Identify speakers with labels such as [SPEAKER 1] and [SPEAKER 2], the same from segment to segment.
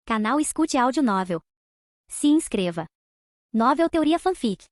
[SPEAKER 1] Canal Escute Áudio Novel. Se inscreva. Novel Teoria Fanfic.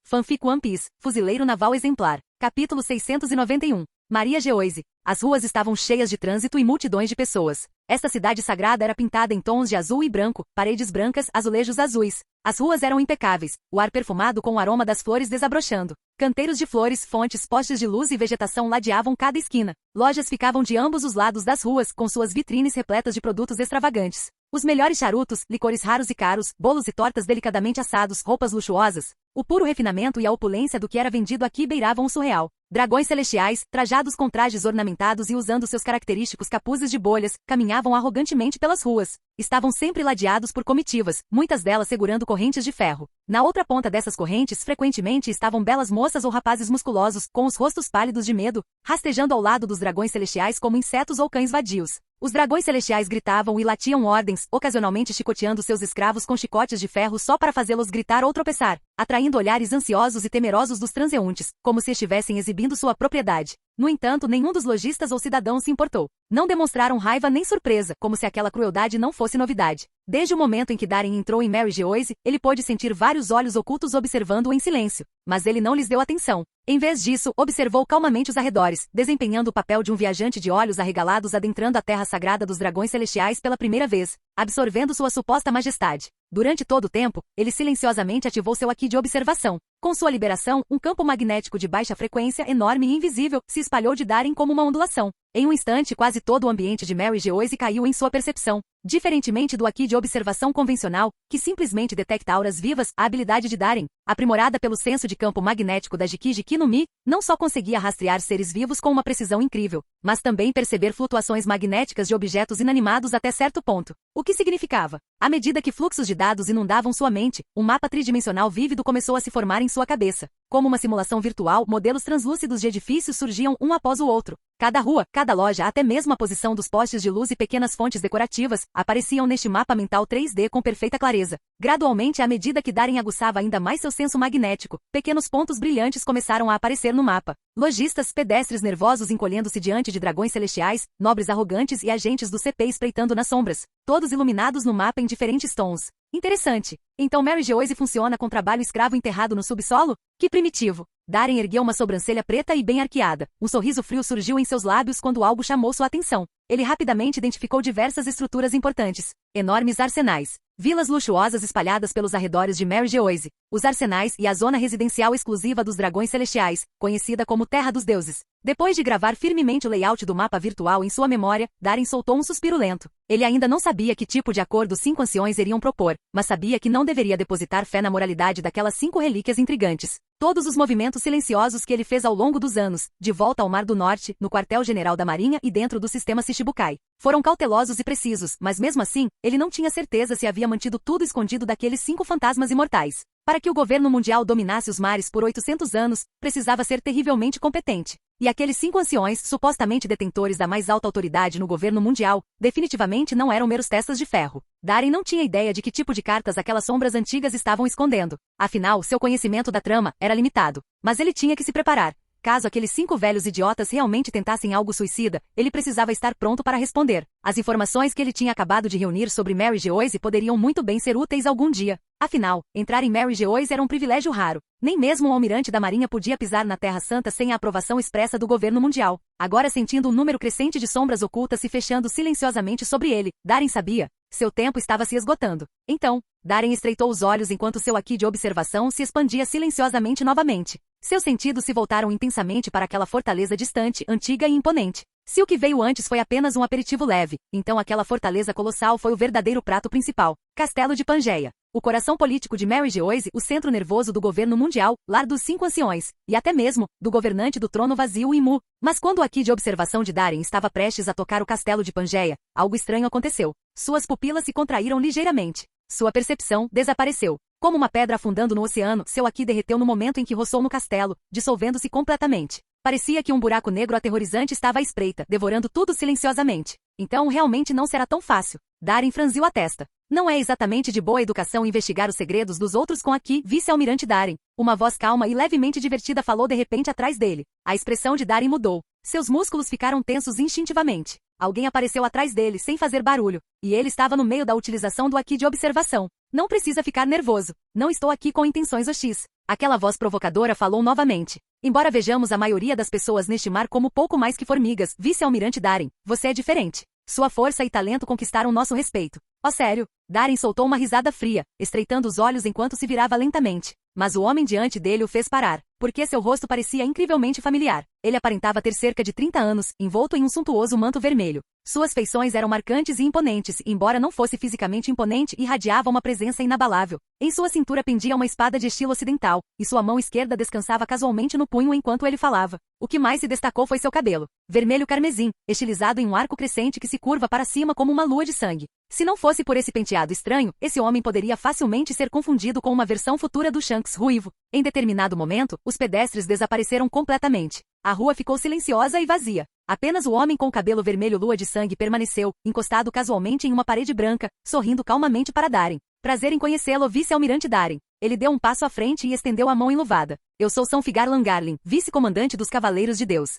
[SPEAKER 2] Fanfic One Piece, Fuzileiro Naval Exemplar. Capítulo 691. Maria Geoise. As ruas estavam cheias de trânsito e multidões de pessoas. Esta cidade sagrada era pintada em tons de azul e branco, paredes brancas, azulejos azuis. As ruas eram impecáveis, o ar perfumado com o aroma das flores desabrochando. Canteiros de flores, fontes, postes de luz e vegetação ladeavam cada esquina. Lojas ficavam de ambos os lados das ruas, com suas vitrines repletas de produtos extravagantes. Os melhores charutos, licores raros e caros, bolos e tortas delicadamente assados, roupas luxuosas. O puro refinamento e a opulência do que era vendido aqui beiravam o surreal. Dragões celestiais, trajados com trajes ornamentados e usando seus característicos capuzes de bolhas, caminhavam arrogantemente pelas ruas. Estavam sempre ladeados por comitivas, muitas delas segurando correntes de ferro. Na outra ponta dessas correntes frequentemente estavam belas moças ou rapazes musculosos, com os rostos pálidos de medo, rastejando ao lado dos dragões celestiais como insetos ou cães vadios. Os dragões celestiais gritavam e latiam ordens, ocasionalmente chicoteando seus escravos com chicotes de ferro só para fazê-los gritar ou tropeçar, atraindo olhares ansiosos e temerosos dos transeuntes, como se estivessem exibindo sua propriedade. No entanto, nenhum dos lojistas ou cidadãos se importou. Não demonstraram raiva nem surpresa, como se aquela crueldade não fosse novidade. Desde o momento em que Darien entrou em Mary Geoise, ele pôde sentir vários olhos ocultos observando-o em silêncio. Mas ele não lhes deu atenção. Em vez disso, observou calmamente os arredores, desempenhando o papel de um viajante de olhos arregalados adentrando a terra sagrada dos dragões celestiais pela primeira vez, absorvendo sua suposta majestade. Durante todo o tempo, ele silenciosamente ativou seu aqui de observação. Com sua liberação, um campo magnético de baixa frequência enorme e invisível se espalhou de Darien como uma ondulação. Em um instante, quase todo o ambiente de Mary Geoise caiu em sua percepção. Diferentemente do aqui de observação convencional, que simplesmente detecta auras vivas, a habilidade de Darien, aprimorada pelo senso de campo magnético da Jiki no Mi, não só conseguia rastrear seres vivos com uma precisão incrível, mas também perceber flutuações magnéticas de objetos inanimados até certo ponto. O que significava? À medida que fluxos de dados inundavam sua mente, um mapa tridimensional vívido começou a se formar em sua cabeça. Como uma simulação virtual, modelos translúcidos de edifícios surgiam um após o outro. Cada rua, cada loja, até mesmo a posição dos postes de luz e pequenas fontes decorativas, apareciam neste mapa mental 3D com perfeita clareza. Gradualmente, à medida que Darien aguçava ainda mais seu senso magnético, pequenos pontos brilhantes começaram a aparecer no mapa. Lojistas, pedestres nervosos encolhendo-se diante de dragões celestiais, nobres arrogantes e agentes do CP espreitando nas sombras, todos iluminados no mapa em diferentes tons. Interessante. Então Mary Geoise funciona com trabalho escravo enterrado no subsolo? Que primitivo. Darien ergueu uma sobrancelha preta e bem arqueada. Um sorriso frio surgiu em seus lábios quando algo chamou sua atenção. Ele rapidamente identificou diversas estruturas importantes. Enormes arsenais. Vilas luxuosas espalhadas pelos arredores de Mary Geoise. Os arsenais e a zona residencial exclusiva dos dragões celestiais, conhecida como Terra dos Deuses. Depois de gravar firmemente o layout do mapa virtual em sua memória, Darien soltou um suspiro lento. Ele ainda não sabia que tipo de acordo os 5 anciões iriam propor, mas sabia que não deveria depositar fé na moralidade daquelas 5 relíquias intrigantes. Todos os movimentos silenciosos que ele fez ao longo dos anos, de volta ao Mar do Norte, no quartel-general da Marinha e dentro do sistema Shichibukai, foram cautelosos e precisos, mas mesmo assim, ele não tinha certeza se havia mantido tudo escondido daqueles 5 fantasmas imortais. Para que o governo mundial dominasse os mares por 800 anos, precisava ser terrivelmente competente. E aqueles 5 anciões, supostamente detentores da mais alta autoridade no governo mundial, definitivamente não eram meros testas de ferro. Darien não tinha ideia de que tipo de cartas aquelas sombras antigas estavam escondendo. Afinal, seu conhecimento da trama era limitado. Mas ele tinha que se preparar. Caso aqueles 5 velhos idiotas realmente tentassem algo suicida, ele precisava estar pronto para responder. As informações que ele tinha acabado de reunir sobre Mary Geoise poderiam muito bem ser úteis algum dia. Afinal, entrar em Mary Geoise era um privilégio raro. Nem mesmo um almirante da Marinha podia pisar na Terra Santa sem a aprovação expressa do governo mundial. Agora, sentindo um número crescente de sombras ocultas se fechando silenciosamente sobre ele, Darien sabia. Seu tempo estava se esgotando. Então, Darien estreitou os olhos enquanto seu aqui de observação se expandia silenciosamente novamente. Seus sentidos se voltaram intensamente para aquela fortaleza distante, antiga e imponente. Se o que veio antes foi apenas um aperitivo leve, então aquela fortaleza colossal foi o verdadeiro prato principal. Castelo de Pangeia. O coração político de Mary Geoise, o centro nervoso do governo mundial, lar dos 5 anciões, e até mesmo, do governante do trono vazio Imu. Mas quando o aqui de observação de Darien estava prestes a tocar o castelo de Pangeia, algo estranho aconteceu. Suas pupilas se contraíram ligeiramente. Sua percepção desapareceu. Como uma pedra afundando no oceano, seu aqui derreteu no momento em que roçou no castelo, dissolvendo-se completamente. Parecia que um buraco negro aterrorizante estava à espreita, devorando tudo silenciosamente. Então realmente não será tão fácil. Darien franziu a testa. Não é exatamente de boa educação investigar os segredos dos outros com aqui, vice-almirante Darien. Uma voz calma e levemente divertida falou de repente atrás dele. A expressão de Darien mudou. Seus músculos ficaram tensos instintivamente. Alguém apareceu atrás dele sem fazer barulho, e ele estava no meio da utilização do Aqui de observação. Não precisa ficar nervoso. Não estou aqui com intenções hostis. Aquela voz provocadora falou novamente. Embora vejamos a maioria das pessoas neste mar como pouco mais que formigas, vice-almirante Darin, você é diferente. Sua força e talento conquistaram nosso respeito. Oh, sério? Darin soltou uma risada fria, estreitando os olhos enquanto se virava lentamente. Mas o homem diante dele o fez parar, porque seu rosto parecia incrivelmente familiar. Ele aparentava ter cerca de 30 anos, envolto em um suntuoso manto vermelho. Suas feições eram marcantes e imponentes, e embora não fosse fisicamente imponente, irradiava uma presença inabalável. Em sua cintura pendia uma espada de estilo ocidental, e sua mão esquerda descansava casualmente no punho enquanto ele falava. O que mais se destacou foi seu cabelo, vermelho carmesim, estilizado em um arco crescente que se curva para cima como uma lua de sangue. Se não fosse por esse penteado estranho, esse homem poderia facilmente ser confundido com uma versão futura do Shanks ruivo. Em determinado momento, os pedestres desapareceram completamente. A rua ficou silenciosa e vazia. Apenas o homem com o cabelo vermelho lua de sangue permaneceu, encostado casualmente em uma parede branca, sorrindo calmamente para Darin. Prazer em conhecê-lo, vice-almirante Darin. Ele deu um passo à frente e estendeu a mão enluvada. Eu sou São Figar Langarlin, vice-comandante dos Cavaleiros de Deus.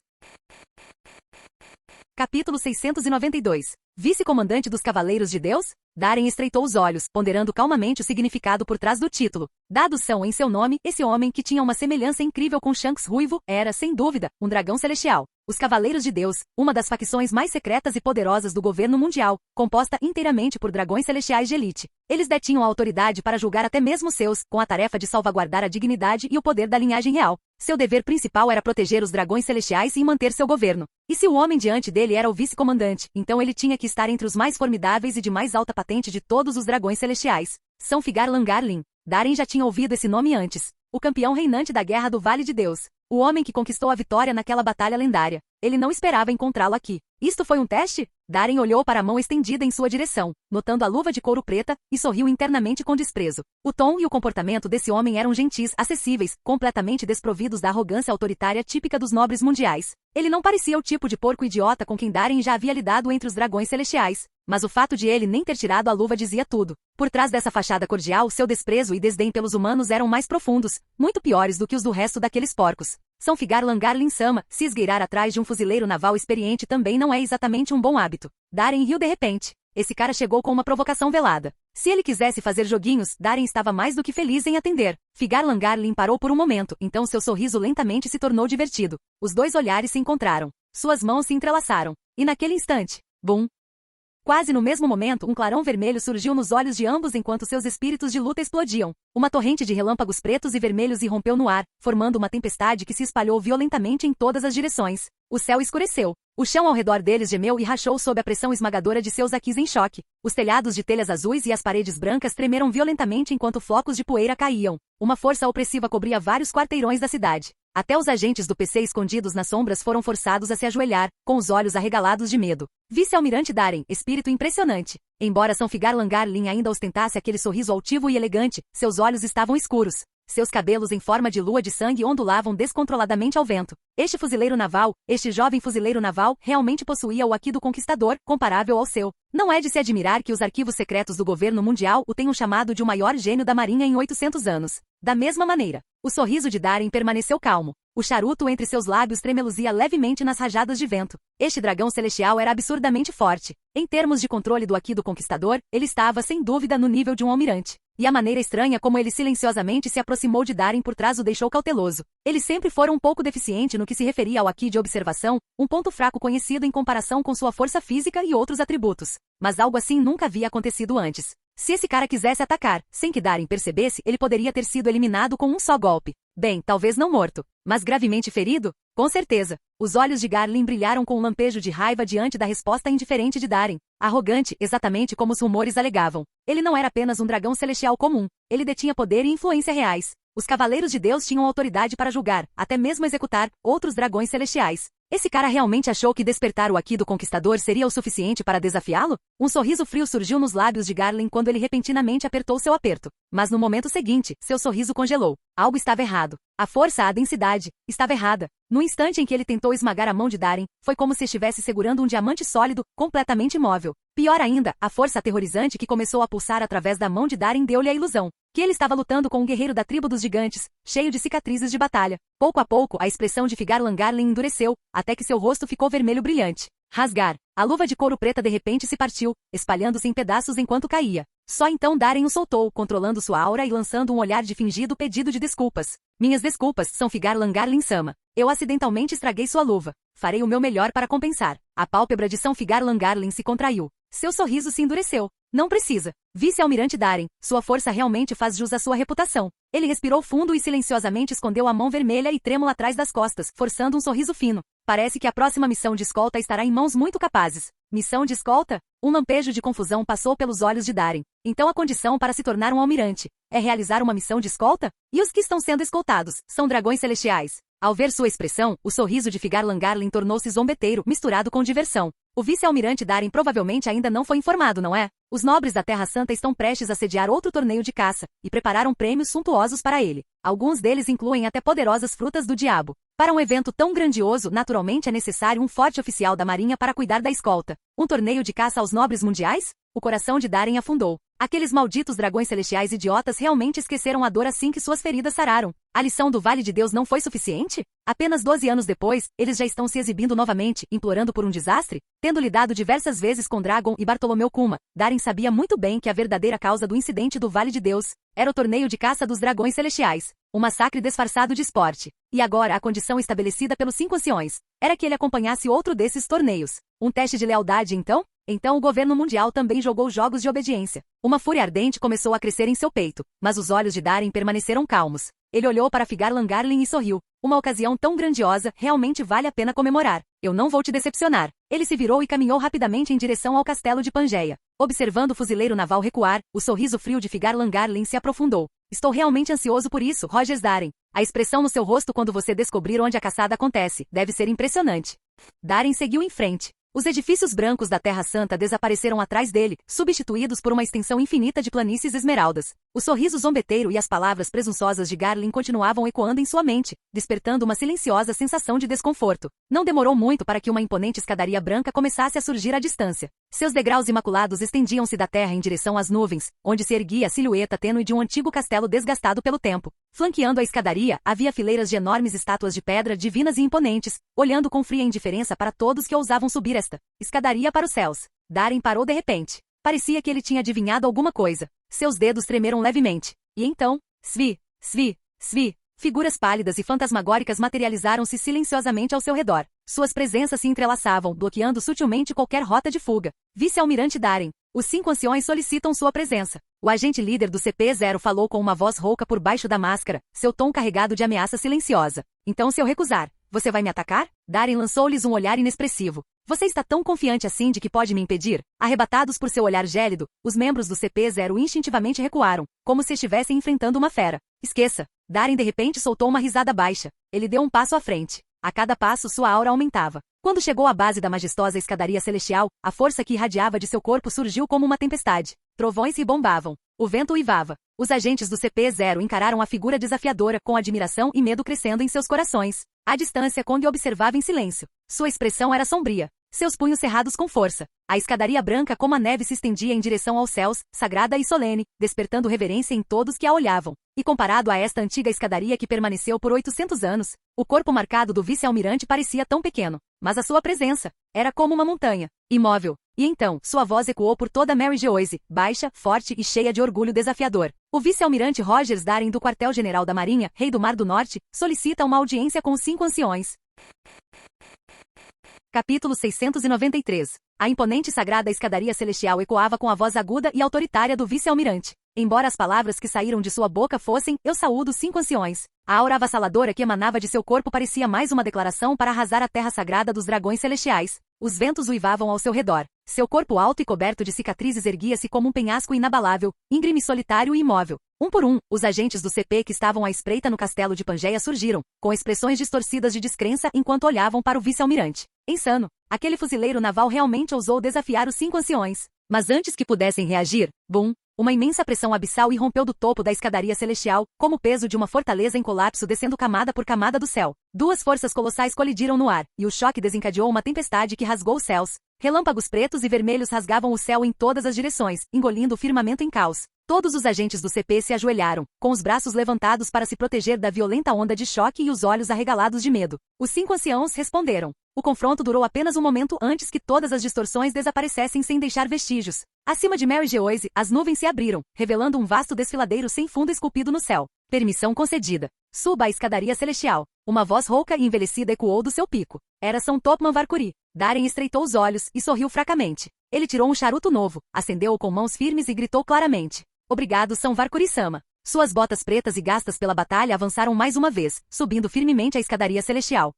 [SPEAKER 2] Capítulo 692. Vice-comandante dos Cavaleiros de Deus? Darin estreitou os olhos, ponderando calmamente o significado por trás do título. Dados são em seu nome, esse homem que tinha uma semelhança incrível com Shanks ruivo, era, sem dúvida, um dragão celestial. Os Cavaleiros de Deus, uma das facções mais secretas e poderosas do governo mundial, composta inteiramente por dragões celestiais de elite. Eles detinham a autoridade para julgar até mesmo seus, com a tarefa de salvaguardar a dignidade e o poder da linhagem real. Seu dever principal era proteger os dragões celestiais e manter seu governo. E se o homem diante dele era o vice-comandante, então ele tinha que estar entre os mais formidáveis e de mais alta patente de todos os dragões celestiais. São Figar Langarlin. Darin já tinha ouvido esse nome antes. O campeão reinante da Guerra do Vale de Deus. O homem que conquistou a vitória naquela batalha lendária. Ele não esperava encontrá-lo aqui. Isto foi um teste? Darin olhou para a mão estendida em sua direção, notando a luva de couro preta, e sorriu internamente com desprezo. O tom e o comportamento desse homem eram gentis, acessíveis, completamente desprovidos da arrogância autoritária típica dos nobres mundiais. Ele não parecia o tipo de porco idiota com quem Darin já havia lidado entre os dragões celestiais. Mas o fato de ele nem ter tirado a luva dizia tudo. Por trás dessa fachada cordial, seu desprezo e desdém pelos humanos eram mais profundos, muito piores do que os do resto daqueles porcos. São Figar Langarlin Sama, se esgueirar atrás de um fuzileiro naval experiente também não é exatamente um bom hábito. Darin riu de repente. Esse cara chegou com uma provocação velada. Se ele quisesse fazer joguinhos, Darin estava mais do que feliz em atender. Figar Langarlin parou por um momento, então seu sorriso lentamente se tornou divertido. Os dois olhares se encontraram. Suas mãos se entrelaçaram. E naquele instante, bum! Quase no mesmo momento, um clarão vermelho surgiu nos olhos de ambos enquanto seus espíritos de luta explodiam. Uma torrente de relâmpagos pretos e vermelhos irrompeu no ar, formando uma tempestade que se espalhou violentamente em todas as direções. O céu escureceu. O chão ao redor deles gemeu e rachou sob a pressão esmagadora de seus aquis em choque. Os telhados de telhas azuis e as paredes brancas tremeram violentamente enquanto flocos de poeira caíam. Uma força opressiva cobria vários quarteirões da cidade. Até os agentes do PC escondidos nas sombras foram forçados a se ajoelhar, com os olhos arregalados de medo. Vice-almirante Darin, espírito impressionante. Embora São Figar Langarlin ainda ostentasse aquele sorriso altivo e elegante, seus olhos estavam escuros. Seus cabelos em forma de lua de sangue ondulavam descontroladamente ao vento. Este fuzileiro naval, este jovem fuzileiro naval, realmente possuía o aqui do conquistador, comparável ao seu. Não é de se admirar que os arquivos secretos do governo mundial o tenham chamado de o maior gênio da marinha em 800 anos. Da mesma maneira, o sorriso de Darin permaneceu calmo. O charuto entre seus lábios tremeluzia levemente nas rajadas de vento. Este dragão celestial era absurdamente forte. Em termos de controle do aqui do conquistador, ele estava sem dúvida no nível de um almirante. E a maneira estranha como ele silenciosamente se aproximou de Darin por trás o deixou cauteloso. Ele sempre fora um pouco deficiente no que se referia ao aqui de observação, um ponto fraco conhecido em comparação com sua força física e outros atributos. Mas algo assim nunca havia acontecido antes. Se esse cara quisesse atacar, sem que Darin percebesse, ele poderia ter sido eliminado com um só golpe. Bem, talvez não morto, mas gravemente ferido? Com certeza. Os olhos de Garlin brilharam com um lampejo de raiva diante da resposta indiferente de Darin. Arrogante, exatamente como os rumores alegavam. Ele não era apenas um dragão celestial comum. Ele detinha poder e influência reais. Os Cavaleiros de Deus tinham autoridade para julgar, até mesmo executar, outros dragões celestiais. Esse cara realmente achou que despertar o aqui do conquistador seria o suficiente para desafiá-lo? Um sorriso frio surgiu nos lábios de Garlin quando ele repentinamente apertou seu aperto. Mas no momento seguinte, seu sorriso congelou. Algo estava errado. A força, a densidade, estava errada. No instante em que ele tentou esmagar a mão de Darin, foi como se estivesse segurando um diamante sólido, completamente imóvel. Pior ainda, a força aterrorizante que começou a pulsar através da mão de Darin deu-lhe a ilusão que ele estava lutando com um guerreiro da tribo dos gigantes, cheio de cicatrizes de batalha. Pouco a pouco, a expressão de Figar Langarlin endureceu, até que seu rosto ficou vermelho brilhante. Rasgar. A luva de couro preta de repente se partiu, espalhando-se em pedaços enquanto caía. Só então Darren o soltou, controlando sua aura e lançando um olhar de fingido pedido de desculpas. Minhas desculpas, São Figar Langarlin Sama. Eu acidentalmente estraguei sua luva. Farei o meu melhor para compensar. A pálpebra de São Figar Langarlin se contraiu. Seu sorriso se endureceu. Não precisa. Vice-almirante Darren, sua força realmente faz jus à sua reputação. Ele respirou fundo e silenciosamente escondeu a mão vermelha e trêmula atrás das costas, forçando um sorriso fino. Parece que a próxima missão de escolta estará em mãos muito capazes. Missão de escolta? Um lampejo de confusão passou pelos olhos de Darren. Então a condição para se tornar um almirante é realizar uma missão de escolta? E os que estão sendo escoltados são dragões celestiais. Ao ver sua expressão, o sorriso de Figar Langarlin tornou-se zombeteiro, misturado com diversão. O vice-almirante Darren provavelmente ainda não foi informado, não é? Os nobres da Terra Santa estão prestes a sediar outro torneio de caça, e prepararam prêmios suntuosos para ele. Alguns deles incluem até poderosas frutas do diabo. Para um evento tão grandioso, naturalmente é necessário um forte oficial da marinha para cuidar da escolta. Um torneio de caça aos nobres mundiais? O coração de Darren afundou. Aqueles malditos dragões celestiais idiotas realmente esqueceram a dor assim que suas feridas sararam. A lição do Vale de Deus não foi suficiente? Apenas 12 anos depois, eles já estão se exibindo novamente, implorando por um desastre? Tendo lidado diversas vezes com Dragon e Bartolomeu Kuma, Darren sabia muito bem que a verdadeira causa do incidente do Vale de Deus era o torneio de caça dos dragões celestiais. Um massacre disfarçado de esporte. E agora a condição estabelecida pelos 5 anciões era que ele acompanhasse outro desses torneios. Um teste de lealdade, então? Então o governo mundial também jogou jogos de obediência. Uma fúria ardente começou a crescer em seu peito, mas os olhos de Darren permaneceram calmos. Ele olhou para Figar Langarlin e sorriu. Uma ocasião tão grandiosa realmente vale a pena comemorar. Eu não vou te decepcionar. Ele se virou e caminhou rapidamente em direção ao castelo de Pangeia. Observando o fuzileiro naval recuar, o sorriso frio de Figar Langarlin se aprofundou. Estou realmente ansioso por isso, Rogers Darren. A expressão no seu rosto quando você descobrir onde a caçada acontece deve ser impressionante. Darren seguiu em frente. Os edifícios brancos da Terra Santa desapareceram atrás dele, substituídos por uma extensão infinita de planícies esmeraldas. O sorriso zombeteiro e as palavras presunçosas de Garlin continuavam ecoando em sua mente, despertando uma silenciosa sensação de desconforto. Não demorou muito para que uma imponente escadaria branca começasse a surgir à distância. Seus degraus imaculados estendiam-se da terra em direção às nuvens, onde se erguia a silhueta tênue de um antigo castelo desgastado pelo tempo. Flanqueando a escadaria, havia fileiras de enormes estátuas de pedra divinas e imponentes, olhando com fria indiferença para todos que ousavam subir esta escadaria para os céus. Darren parou de repente. Parecia que ele tinha adivinhado alguma coisa. Seus dedos tremeram levemente. E então, svi, figuras pálidas e fantasmagóricas materializaram-se silenciosamente ao seu redor. Suas presenças se entrelaçavam, bloqueando sutilmente qualquer rota de fuga. Vice-almirante Darren. Os 5 anciões solicitam sua presença. O agente líder do CP-0 falou com uma voz rouca por baixo da máscara, seu tom carregado de ameaça silenciosa. Então se eu recusar, você vai me atacar? Darren lançou-lhes um olhar inexpressivo. Você está tão confiante assim de que pode me impedir? Arrebatados por seu olhar gélido, os membros do CP-0 instintivamente recuaram, como se estivessem enfrentando uma fera. Esqueça. Darren de repente soltou uma risada baixa. Ele deu um passo à frente. A cada passo sua aura aumentava. Quando chegou à base da majestosa escadaria celestial, a força que irradiava de seu corpo surgiu como uma tempestade. Trovões ribombavam. O vento uivava. Os agentes do CP-0 encararam a figura desafiadora com admiração e medo crescendo em seus corações. À distância, Kong observava em silêncio. Sua expressão era sombria. Seus punhos cerrados com força. A escadaria branca como a neve se estendia em direção aos céus, sagrada e solene, despertando reverência em todos que a olhavam. E comparado a esta antiga escadaria que permaneceu por 800 anos, o corpo marcado do vice-almirante parecia tão pequeno. Mas a sua presença era como uma montanha, imóvel. E então, sua voz ecoou por toda Mary Geoise, baixa, forte e cheia de orgulho desafiador. O vice-almirante Rogers Darren do Quartel-General da Marinha, Rei do Mar do Norte, solicita uma audiência com os 5 anciões. Capítulo 693. A imponente e sagrada escadaria celestial ecoava com a voz aguda e autoritária do vice-almirante. Embora as palavras que saíram de sua boca fossem, eu saúdo os 5 anciões. A aura avassaladora que emanava de seu corpo parecia mais uma declaração para arrasar a terra sagrada dos dragões celestiais. Os ventos uivavam ao seu redor. Seu corpo alto e coberto de cicatrizes erguia-se como um penhasco inabalável, íngreme, solitário e imóvel. Um por um, os agentes do CP que estavam à espreita no castelo de Pangeia surgiram, com expressões distorcidas de descrença enquanto olhavam para o vice-almirante. Insano! Aquele fuzileiro naval realmente ousou desafiar os 5 anciões. Mas antes que pudessem reagir, bum! Uma imensa pressão abissal irrompeu do topo da escadaria celestial, como o peso de uma fortaleza em colapso descendo camada por camada do céu. 2 forças colossais colidiram no ar, e o choque desencadeou uma tempestade que rasgou os céus. Relâmpagos pretos e vermelhos rasgavam o céu em todas as direções, engolindo o firmamento em caos. Todos os agentes do CP se ajoelharam, com os braços levantados para se proteger da violenta onda de choque e os olhos arregalados de medo. Os 5 anciãos responderam. O confronto durou apenas um momento antes que todas as distorções desaparecessem sem deixar vestígios. Acima de Mary Geoise, as nuvens se abriram, revelando um vasto desfiladeiro sem fundo esculpido no céu. Permissão concedida. Suba a escadaria celestial. Uma voz rouca e envelhecida ecoou do seu pico. Era São Topman Varkuri. Daren estreitou os olhos e sorriu fracamente. Ele tirou um charuto novo, acendeu-o com mãos firmes e gritou claramente. Obrigado, São Varkuri-sama. Suas botas pretas e gastas pela batalha avançaram mais uma vez, subindo firmemente a escadaria celestial.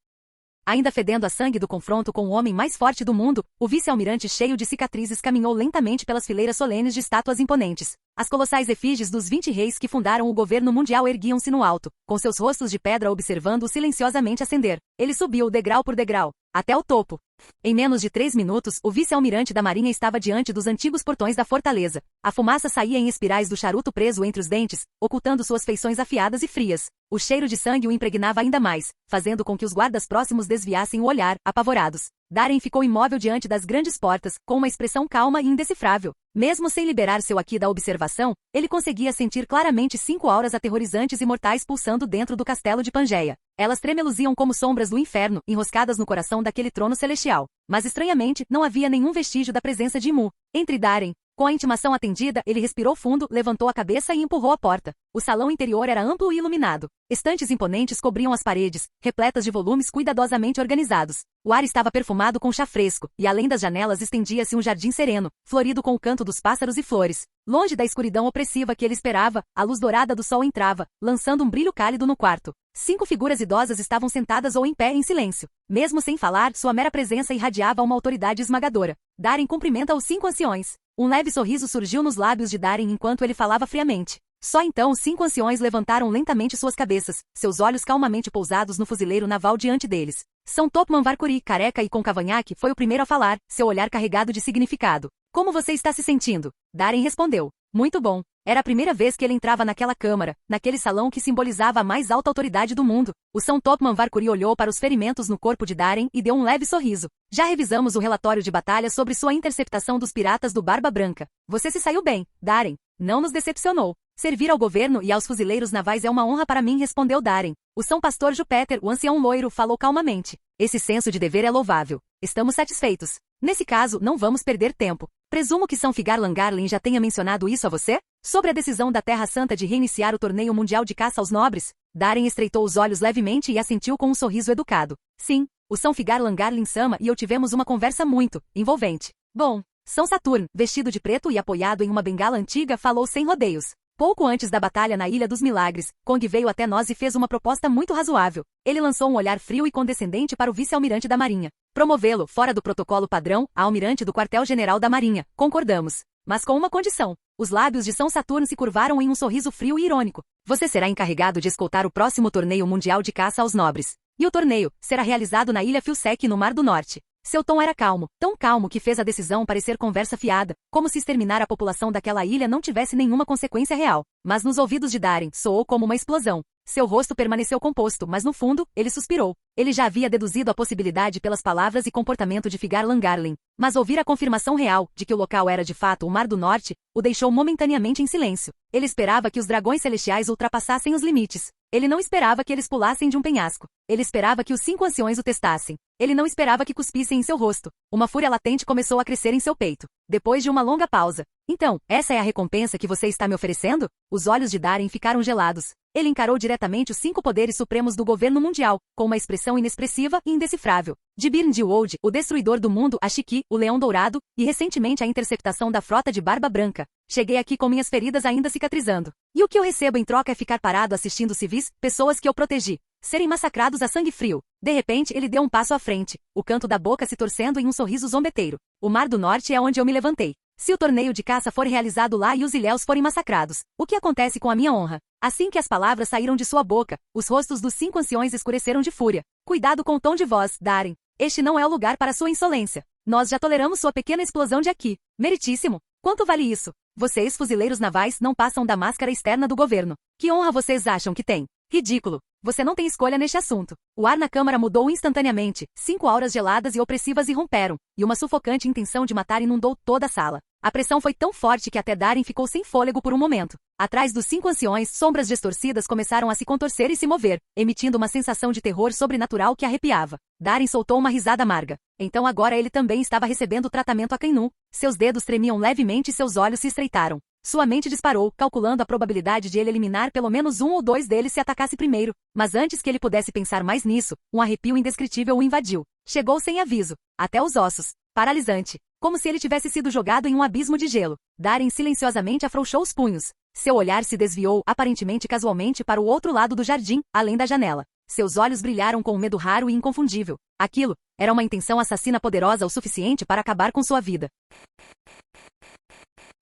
[SPEAKER 2] Ainda fedendo a sangue do confronto com o homem mais forte do mundo, o vice-almirante cheio de cicatrizes caminhou lentamente pelas fileiras solenes de estátuas imponentes. As colossais efígies dos 20 reis que fundaram o governo mundial erguiam-se no alto, com seus rostos de pedra observando-o silenciosamente ascender. Ele subiu degrau por degrau, até o topo. Em menos de 3 minutos, o vice-almirante da marinha estava diante dos antigos portões da fortaleza. A fumaça saía em espirais do charuto preso entre os dentes, ocultando suas feições afiadas e frias. O cheiro de sangue o impregnava ainda mais, fazendo com que os guardas próximos desviassem o olhar, apavorados. Daren ficou imóvel diante das grandes portas, com uma expressão calma e indecifrável. Mesmo sem liberar seu aqui da observação, ele conseguia sentir claramente 5 auras aterrorizantes e mortais pulsando dentro do castelo de Pangeia. Elas tremeluziam como sombras do inferno, enroscadas no coração daquele trono celestial. Mas estranhamente, não havia nenhum vestígio da presença de Imu. Entre Daren, com a intimação atendida, ele respirou fundo, levantou a cabeça e empurrou a porta. O salão interior era amplo e iluminado. Estantes imponentes cobriam as paredes, repletas de volumes cuidadosamente organizados. O ar estava perfumado com chá fresco, e além das janelas estendia-se um jardim sereno, florido com o canto dos pássaros e flores. Longe da escuridão opressiva que ele esperava, a luz dourada do sol entrava, lançando um brilho cálido no quarto. 5 figuras idosas estavam sentadas ou em pé em silêncio. Mesmo sem falar, sua mera presença irradiava uma autoridade esmagadora. Daren cumprimenta os 5 anciões. Um leve sorriso surgiu nos lábios de Daren enquanto ele falava friamente. Só então os 5 anciões levantaram lentamente suas cabeças, seus olhos calmamente pousados no fuzileiro naval diante deles. São Topman Varkuri, careca e com cavanhaque, foi o primeiro a falar, seu olhar carregado de significado. Como você está se sentindo? Daren respondeu. Muito bom. Era a primeira vez que ele entrava naquela câmara, naquele salão que simbolizava a mais alta autoridade do mundo. O São Topman Varkuri olhou para os ferimentos no corpo de Daren e deu um leve sorriso. Já revisamos o relatório de batalha sobre sua interceptação dos piratas do Barba Branca. Você se saiu bem, Daren. Não nos decepcionou. Servir ao governo e aos fuzileiros navais é uma honra para mim, respondeu Daren. O São Pastor Júpiter, o ancião loiro, falou calmamente. Esse senso de dever é louvável. Estamos satisfeitos. Nesse caso, não vamos perder tempo. Presumo que São Figar Langarlin já tenha mencionado isso a você? Sobre a decisão da Terra Santa de reiniciar o torneio mundial de caça aos nobres? Daren estreitou os olhos levemente e assentiu com um sorriso educado. Sim, o São Figar Langarlin-sama e eu tivemos uma conversa muito envolvente. Bom, São Saturn, vestido de preto e apoiado em uma bengala antiga, falou sem rodeios. Pouco antes da batalha na Ilha dos Milagres, Kong veio até nós e fez uma proposta muito razoável. Ele lançou um olhar frio e condescendente para o vice-almirante da Marinha. Promovê-lo, fora do protocolo padrão, a almirante do quartel-general da Marinha. Concordamos. Mas com uma condição. Os lábios de São Saturno se curvaram em um sorriso frio e irônico. Você será encarregado de escoltar o próximo torneio mundial de caça aos nobres. E o torneio será realizado na Ilha Filsec, no Mar do Norte. Seu tom era calmo, tão calmo que fez a decisão parecer conversa fiada, como se exterminar a população daquela ilha não tivesse nenhuma consequência real. Mas nos ouvidos de Daren, soou como uma explosão. Seu rosto permaneceu composto, mas no fundo, ele suspirou. Ele já havia deduzido a possibilidade pelas palavras e comportamento de Figar Langarlin, mas ouvir a confirmação real de que o local era de fato o Mar do Norte, o deixou momentaneamente em silêncio. Ele esperava que os dragões celestiais ultrapassassem os limites. Ele não esperava que eles pulassem de um penhasco. Ele esperava que os 5 anciões o testassem. Ele não esperava que cuspissem em seu rosto. Uma fúria latente começou a crescer em seu peito. Depois de uma longa pausa. Então, essa é a recompensa que você está me oferecendo? Os olhos de Daren ficaram gelados. Ele encarou diretamente os 5 poderes supremos do governo mundial, com uma expressão inexpressiva e indecifrável. De Birn de Wold, o destruidor do mundo, a Shiki, o leão dourado, e recentemente a interceptação da frota de Barba Branca. Cheguei aqui com minhas feridas ainda cicatrizando. E o que eu recebo em troca é ficar parado assistindo civis, pessoas que eu protegi, serem massacrados a sangue frio. De repente, ele deu um passo à frente, o canto da boca se torcendo em um sorriso zombeteiro. O Mar do Norte é onde eu me levantei. Se o torneio de caça for realizado lá e os ilhéus forem massacrados, o que acontece com a minha honra? Assim que as palavras saíram de sua boca, os rostos dos 5 anciões escureceram de fúria. Cuidado com o tom de voz, Daren. Este não é o lugar para sua insolência. Nós já toleramos sua pequena explosão de aqui. Meritíssimo. Quanto vale isso? Vocês, fuzileiros navais, não passam da máscara externa do governo. Que honra vocês acham que têm? Ridículo. Você não tem escolha neste assunto. O ar na câmara mudou instantaneamente, 5 auras geladas e opressivas irromperam, e uma sufocante intenção de matar inundou toda a sala. A pressão foi tão forte que até Darren ficou sem fôlego por um momento. Atrás dos 5 anciões, sombras distorcidas começaram a se contorcer e se mover, emitindo uma sensação de terror sobrenatural que arrepiava. Darren soltou uma risada amarga. Então agora ele também estava recebendo tratamento a Kainu. Seus dedos tremiam levemente e seus olhos se estreitaram. Sua mente disparou, calculando a probabilidade de ele eliminar pelo menos um ou dois deles se atacasse primeiro. Mas antes que ele pudesse pensar mais nisso, um arrepio indescritível o invadiu. Chegou sem aviso, até os ossos, paralisante, como se ele tivesse sido jogado em um abismo de gelo. Darren silenciosamente afrouxou os punhos. Seu olhar se desviou, aparentemente casualmente, para o outro lado do jardim, além da janela. Seus olhos brilharam com um medo raro e inconfundível. Aquilo era uma intenção assassina poderosa o suficiente para acabar com sua vida.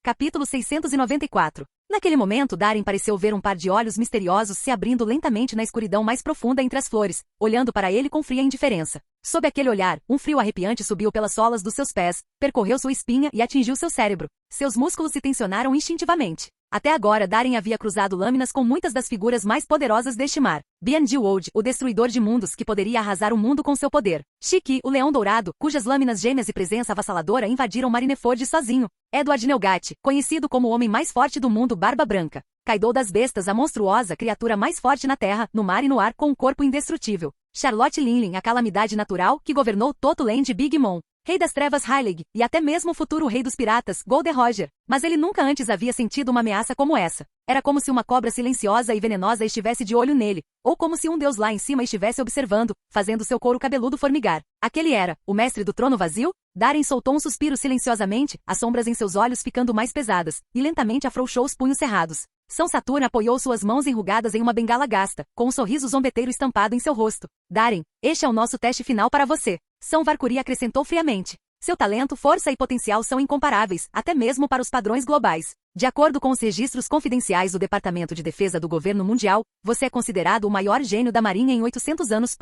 [SPEAKER 2] Capítulo 694. Naquele momento, Darren pareceu ver um par de olhos misteriosos se abrindo lentamente na escuridão mais profunda entre as flores, olhando para ele com fria indiferença. Sob aquele olhar, um frio arrepiante subiu pelas solas dos seus pés, percorreu sua espinha e atingiu seu cérebro. Seus músculos se tensionaram instintivamente. Até agora, Darren havia cruzado lâminas com muitas das figuras mais poderosas deste mar. Bian-Ji-Wold, o destruidor de mundos que poderia arrasar o mundo com seu poder. Shiki, o leão dourado, cujas lâminas gêmeas e presença avassaladora invadiram Marineford sozinho. Edward Nelgat, conhecido como o homem mais forte do mundo Barba Branca. Kaido das Bestas, a monstruosa criatura mais forte na terra, no mar e no ar com um corpo indestrutível. Charlotte Linlin, a calamidade natural que governou Totoland e Big Mom. Rei das Trevas Hyleg, e até mesmo o futuro rei dos piratas, Goldie Roger. Mas ele nunca antes havia sentido uma ameaça como essa. Era como se uma cobra silenciosa e venenosa estivesse de olho nele, ou como se um deus lá em cima estivesse observando, fazendo seu couro cabeludo formigar. Aquele era, o mestre do trono vazio? Darren soltou um suspiro silenciosamente, as sombras em seus olhos ficando mais pesadas, e lentamente afrouxou os punhos cerrados. São Saturno apoiou suas mãos enrugadas em uma bengala gasta, com um sorriso zombeteiro estampado em seu rosto. Darren, este é o nosso teste final para você. São Valkyrie acrescentou friamente. Seu talento, força e potencial são incomparáveis, até mesmo para os padrões globais. De acordo com os registros confidenciais do Departamento de Defesa do Governo Mundial, você é considerado o maior gênio da Marinha em 800 anos.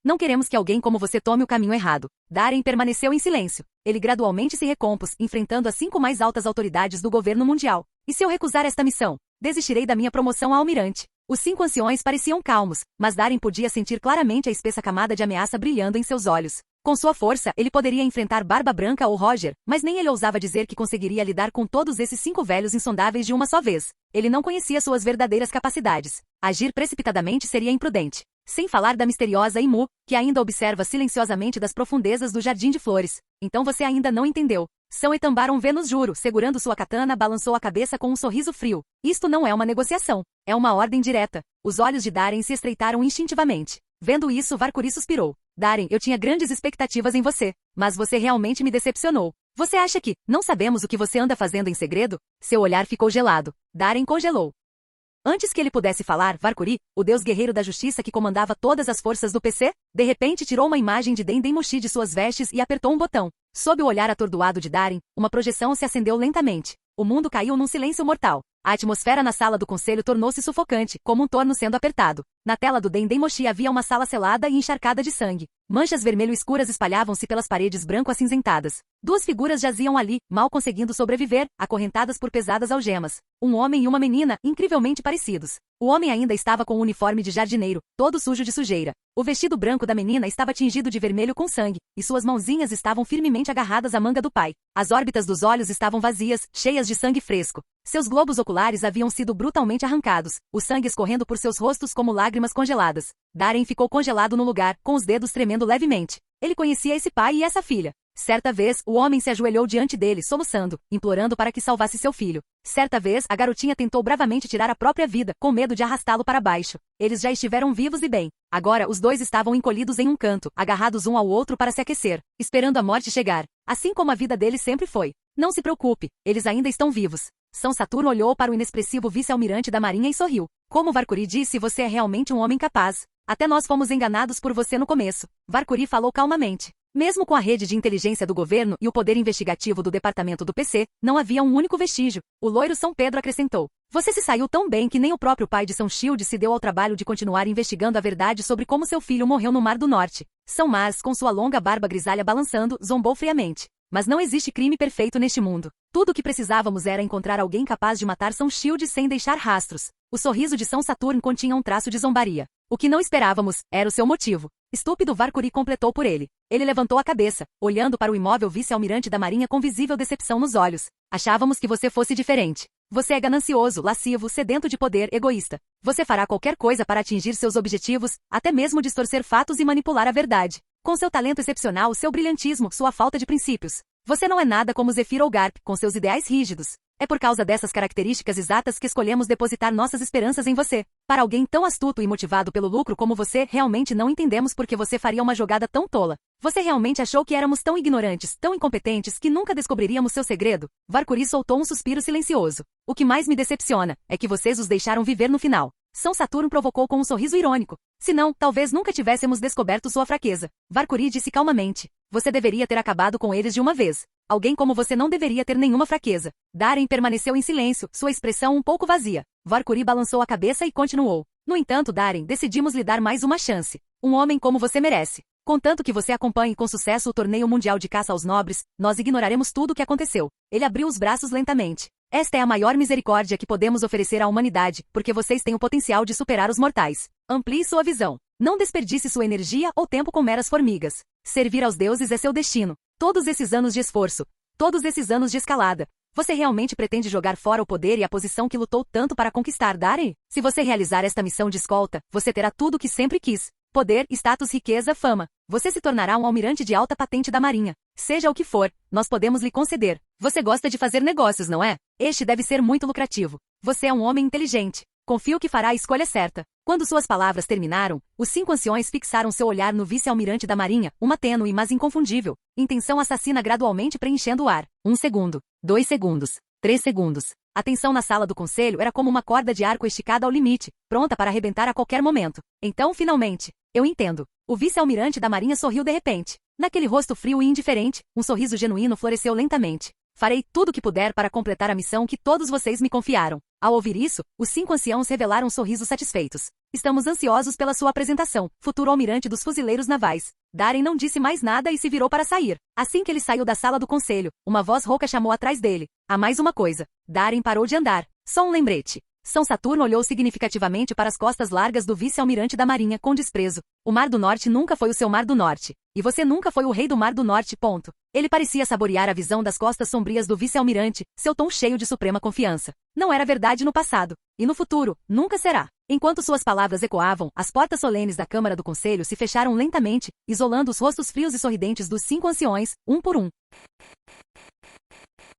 [SPEAKER 2] Não queremos que alguém como você tome o caminho errado. Darren permaneceu em silêncio. Ele gradualmente se recompôs, enfrentando as 5 mais altas autoridades do governo mundial. E se eu recusar esta missão? Desistirei da minha promoção a almirante. Os 5 anciões pareciam calmos, mas Darren podia sentir claramente a espessa camada de ameaça brilhando em seus olhos. Com sua força, ele poderia enfrentar Barba Branca ou Roger, mas nem ele ousava dizer que conseguiria lidar com todos esses 5 velhos insondáveis de uma só vez. Ele não conhecia suas verdadeiras capacidades. Agir precipitadamente seria imprudente. Sem falar da misteriosa Imu, que ainda observa silenciosamente das profundezas do Jardim de Flores. Então você ainda não entendeu. São Etambaron Vênus Juro, segurando sua katana, balançou a cabeça com um sorriso frio. Isto não é uma negociação. É uma ordem direta. Os olhos de Darren se estreitaram instintivamente. Vendo isso, Valkyrie suspirou. Darren, eu tinha grandes expectativas em você, mas você realmente me decepcionou. Você acha que não sabemos o que você anda fazendo em segredo? Seu olhar ficou gelado. Darren congelou. Antes que ele pudesse falar, Valkyrie, o deus guerreiro da justiça que comandava todas as forças do PC, de repente tirou uma imagem de Denden Mushi de suas vestes e apertou um botão. Sob o olhar atordoado de Darren, uma projeção se acendeu lentamente. O mundo caiu num silêncio mortal. A atmosfera na sala do conselho tornou-se sufocante, como um torno sendo apertado. Na tela do Denden Moshi havia uma sala selada e encharcada de sangue. Manchas vermelho escuras espalhavam-se pelas paredes branco-acinzentadas. 2 figuras jaziam ali, mal conseguindo sobreviver, acorrentadas por pesadas algemas. Um homem e uma menina, incrivelmente parecidos. O homem ainda estava com um uniforme de jardineiro, todo sujo de sujeira. O vestido branco da menina estava tingido de vermelho com sangue, e suas mãozinhas estavam firmemente agarradas à manga do pai. As órbitas dos olhos estavam vazias, cheias de sangue fresco. Seus globos oculares haviam sido brutalmente arrancados, o sangue escorrendo por seus rostos como lágrimas congeladas. Darren ficou congelado no lugar, com os dedos tremendo levemente. Ele conhecia esse pai e essa filha. Certa vez, o homem se ajoelhou diante dele, soluçando, implorando para que salvasse seu filho. Certa vez, a garotinha tentou bravamente tirar a própria vida, com medo de arrastá-lo para baixo. Eles já estiveram vivos e bem. Agora, os dois estavam encolhidos em um canto, agarrados um ao outro para se aquecer, esperando a morte chegar. Assim como a vida deles sempre foi. Não se preocupe, eles ainda estão vivos. São Saturno olhou para o inexpressivo vice-almirante da Marinha e sorriu. Como Valkyrie disse, você é realmente um homem capaz. Até nós fomos enganados por você no começo. Valkyrie falou calmamente. Mesmo com a rede de inteligência do governo e o poder investigativo do departamento do PC, não havia um único vestígio. O loiro São Pedro acrescentou. Você se saiu tão bem que nem o próprio pai de São Shield se deu ao trabalho de continuar investigando a verdade sobre como seu filho morreu no Mar do Norte. São Mars, com sua longa barba grisalha balançando, zombou friamente. Mas não existe crime perfeito neste mundo. Tudo o que precisávamos era encontrar alguém capaz de matar São Shield sem deixar rastros. O sorriso de São Saturno continha um traço de zombaria. O que não esperávamos era o seu motivo. Estúpido, Varkuri completou por ele. Ele levantou a cabeça, olhando para o imóvel vice-almirante da marinha com visível decepção nos olhos. Achávamos que você fosse diferente. Você é ganancioso, lascivo, sedento de poder, egoísta. Você fará qualquer coisa para atingir seus objetivos, até mesmo distorcer fatos e manipular a verdade. Com seu talento excepcional, seu brilhantismo, sua falta de princípios. Você não é nada como Zephyr ou Garp, com seus ideais rígidos. É por causa dessas características exatas que escolhemos depositar nossas esperanças em você. Para alguém tão astuto e motivado pelo lucro como você, realmente não entendemos por que você faria uma jogada tão tola. Você realmente achou que éramos tão ignorantes, tão incompetentes, que nunca descobriríamos seu segredo? Varkuri soltou um suspiro silencioso. O que mais me decepciona é que vocês os deixaram viver no final. São Saturno provocou com um sorriso irônico. Senão, talvez nunca tivéssemos descoberto sua fraqueza. Varkuri disse calmamente. Você deveria ter acabado com eles de uma vez. Alguém como você não deveria ter nenhuma fraqueza. Darren permaneceu em silêncio, sua expressão um pouco vazia. Varkuri balançou a cabeça e continuou. No entanto, Darren, decidimos lhe dar mais uma chance. Um homem como você merece. Contanto que você acompanhe com sucesso o torneio mundial de caça aos nobres, nós ignoraremos tudo o que aconteceu. Ele abriu os braços lentamente. Esta é a maior misericórdia que podemos oferecer à humanidade, porque vocês têm o potencial de superar os mortais. Amplie sua visão. Não desperdice sua energia ou tempo com meras formigas. Servir aos deuses é seu destino. Todos esses anos de esforço, todos esses anos de escalada. Você realmente pretende jogar fora o poder e a posição que lutou tanto para conquistar, Darren? Se você realizar esta missão de escolta, você terá tudo o que sempre quis. Poder, status, riqueza, fama. Você se tornará um almirante de alta patente da marinha. Seja o que for, nós podemos lhe conceder. Você gosta de fazer negócios, não é? Este deve ser muito lucrativo. Você é um homem inteligente. Confio que fará a escolha certa. Quando suas palavras terminaram, os 5 anciões fixaram seu olhar no vice-almirante da marinha, uma tênue mas inconfundível intenção assassina gradualmente preenchendo o ar. 1 segundo, 2 segundos, 3 segundos. A tensão na sala do conselho era como uma corda de arco esticada ao limite, pronta para arrebentar a qualquer momento. Então, finalmente, eu entendo. O vice-almirante da marinha sorriu de repente. Naquele rosto frio e indiferente, um sorriso genuíno floresceu lentamente. Farei tudo o que puder para completar a missão que todos vocês me confiaram. Ao ouvir isso, os 5 anciãos revelaram sorrisos satisfeitos. Estamos ansiosos pela sua apresentação, futuro almirante dos fuzileiros navais. Darren não disse mais nada e se virou para sair. Assim que ele saiu da sala do conselho, uma voz rouca chamou atrás dele. Há mais uma coisa. Darren parou de andar. Só um lembrete. São Saturno olhou significativamente para as costas largas do vice-almirante da marinha com desprezo. O Mar do Norte nunca foi o seu Mar do Norte. E você nunca foi o rei do Mar do Norte, ponto. Ele parecia saborear a visão das costas sombrias do vice-almirante, seu tom cheio de suprema confiança. Não era verdade no passado. E no futuro, nunca será. Enquanto suas palavras ecoavam, as portas solenes da Câmara do Conselho se fecharam lentamente, isolando os rostos frios e sorridentes dos 5 anciões, um por um.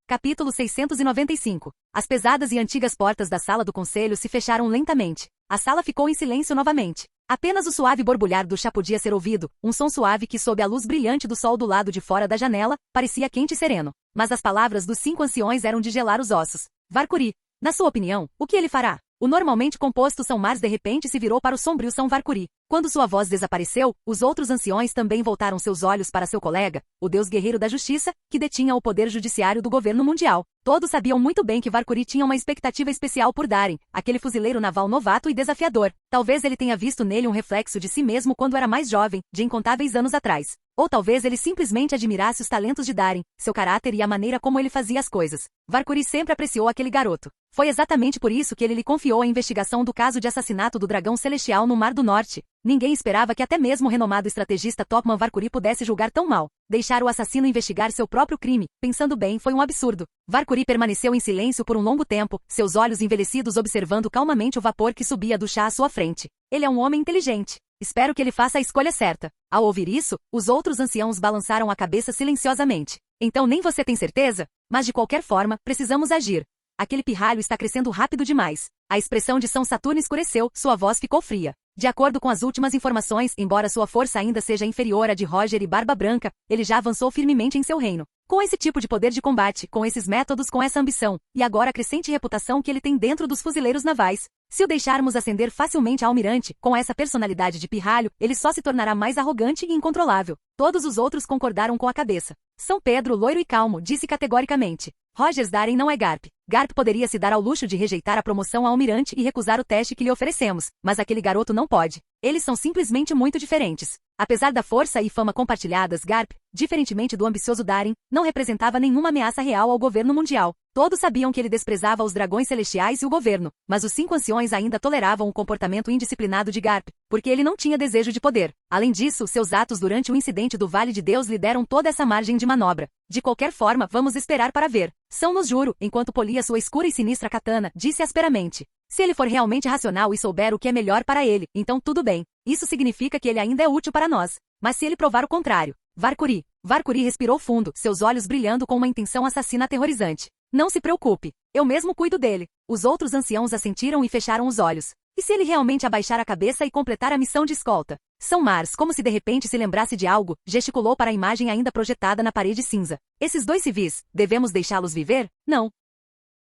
[SPEAKER 2] Capítulo 695. As pesadas e antigas portas da sala do conselho se fecharam lentamente. A sala ficou em silêncio novamente. Apenas o suave borbulhar do chá podia ser ouvido, um som suave que, sob a luz brilhante do sol do lado de fora da janela, parecia quente e sereno. Mas as palavras dos 5 anciões eram de gelar os ossos. Varkuri. Na sua opinião, o que ele fará? O normalmente composto São Mars de repente se virou para o sombrio São Varkuri. Quando sua voz desapareceu, os outros anciões também voltaram seus olhos para seu colega, o deus guerreiro da justiça, que detinha o poder judiciário do governo mundial. Todos sabiam muito bem que Varkuri tinha uma expectativa especial por Darren, aquele fuzileiro naval novato e desafiador. Talvez ele tenha visto nele um reflexo de si mesmo quando era mais jovem, de incontáveis anos atrás. Ou talvez ele simplesmente admirasse os talentos de Darren, seu caráter e a maneira como ele fazia as coisas. Varkuri sempre apreciou aquele garoto. Foi exatamente por isso que ele lhe confiou a investigação do caso de assassinato do dragão celestial no Mar do Norte. Ninguém esperava que até mesmo o renomado estrategista Topman Varkuri pudesse julgar tão mal. Deixar o assassino investigar seu próprio crime, pensando bem, foi um absurdo. Varkuri permaneceu em silêncio por um longo tempo, seus olhos envelhecidos observando calmamente o vapor que subia do chá à sua frente. Ele é um homem inteligente. Espero que ele faça a escolha certa. Ao ouvir isso, os outros anciãos balançaram a cabeça silenciosamente. Então nem você tem certeza? Mas de qualquer forma, precisamos agir. Aquele pirralho está crescendo rápido demais. A expressão de São Saturno escureceu, sua voz ficou fria. De acordo com as últimas informações, embora sua força ainda seja inferior à de Roger e Barba Branca, ele já avançou firmemente em seu reino. Com esse tipo de poder de combate, com esses métodos, com essa ambição, e agora a crescente reputação que ele tem dentro dos fuzileiros navais, se o deixarmos ascender facilmente a almirante, com essa personalidade de pirralho, ele só se tornará mais arrogante e incontrolável. Todos os outros concordaram com a cabeça. São Pedro, loiro e calmo, disse categoricamente. Rogers Darren não é Garp. Garp poderia se dar ao luxo de rejeitar a promoção a almirante e recusar o teste que lhe oferecemos, mas aquele garoto não pode. Eles são simplesmente muito diferentes. Apesar da força e fama compartilhadas, Garp, diferentemente do ambicioso Darin, não representava nenhuma ameaça real ao governo mundial. Todos sabiam que ele desprezava os dragões celestiais e o governo, mas os 5 anciões ainda toleravam o comportamento indisciplinado de Garp, porque ele não tinha desejo de poder. Além disso, seus atos durante o incidente do Vale de Deus lhe deram toda essa margem de manobra. De qualquer forma, vamos esperar para ver. São-nos juro, enquanto polia sua escura e sinistra katana, disse asperamente. Se ele for realmente racional e souber o que é melhor para ele, então tudo bem. Isso significa que ele ainda é útil para nós. Mas se ele provar o contrário... Varkuri respirou fundo, seus olhos brilhando com uma intenção assassina aterrorizante. Não se preocupe. Eu mesmo cuido dele. Os outros anciãos assentiram e fecharam os olhos. E se ele realmente abaixar a cabeça e completar a missão de escolta? São Mars, como se de repente se lembrasse de algo, gesticulou para a imagem ainda projetada na parede cinza. Esses 2 civis, devemos deixá-los viver? Não.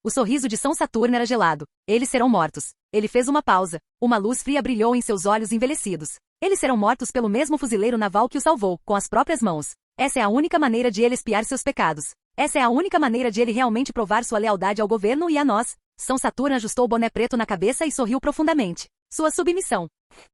[SPEAKER 2] O sorriso de São Saturno era gelado. Eles serão mortos. Ele fez uma pausa. Uma luz fria brilhou em seus olhos envelhecidos. Eles serão mortos pelo mesmo fuzileiro naval que o salvou, com as próprias mãos. Essa é a única maneira de ele expiar seus pecados. Essa é a única maneira de ele realmente provar sua lealdade ao governo e a nós. São Saturno ajustou o boné preto na cabeça e sorriu profundamente. Sua submissão.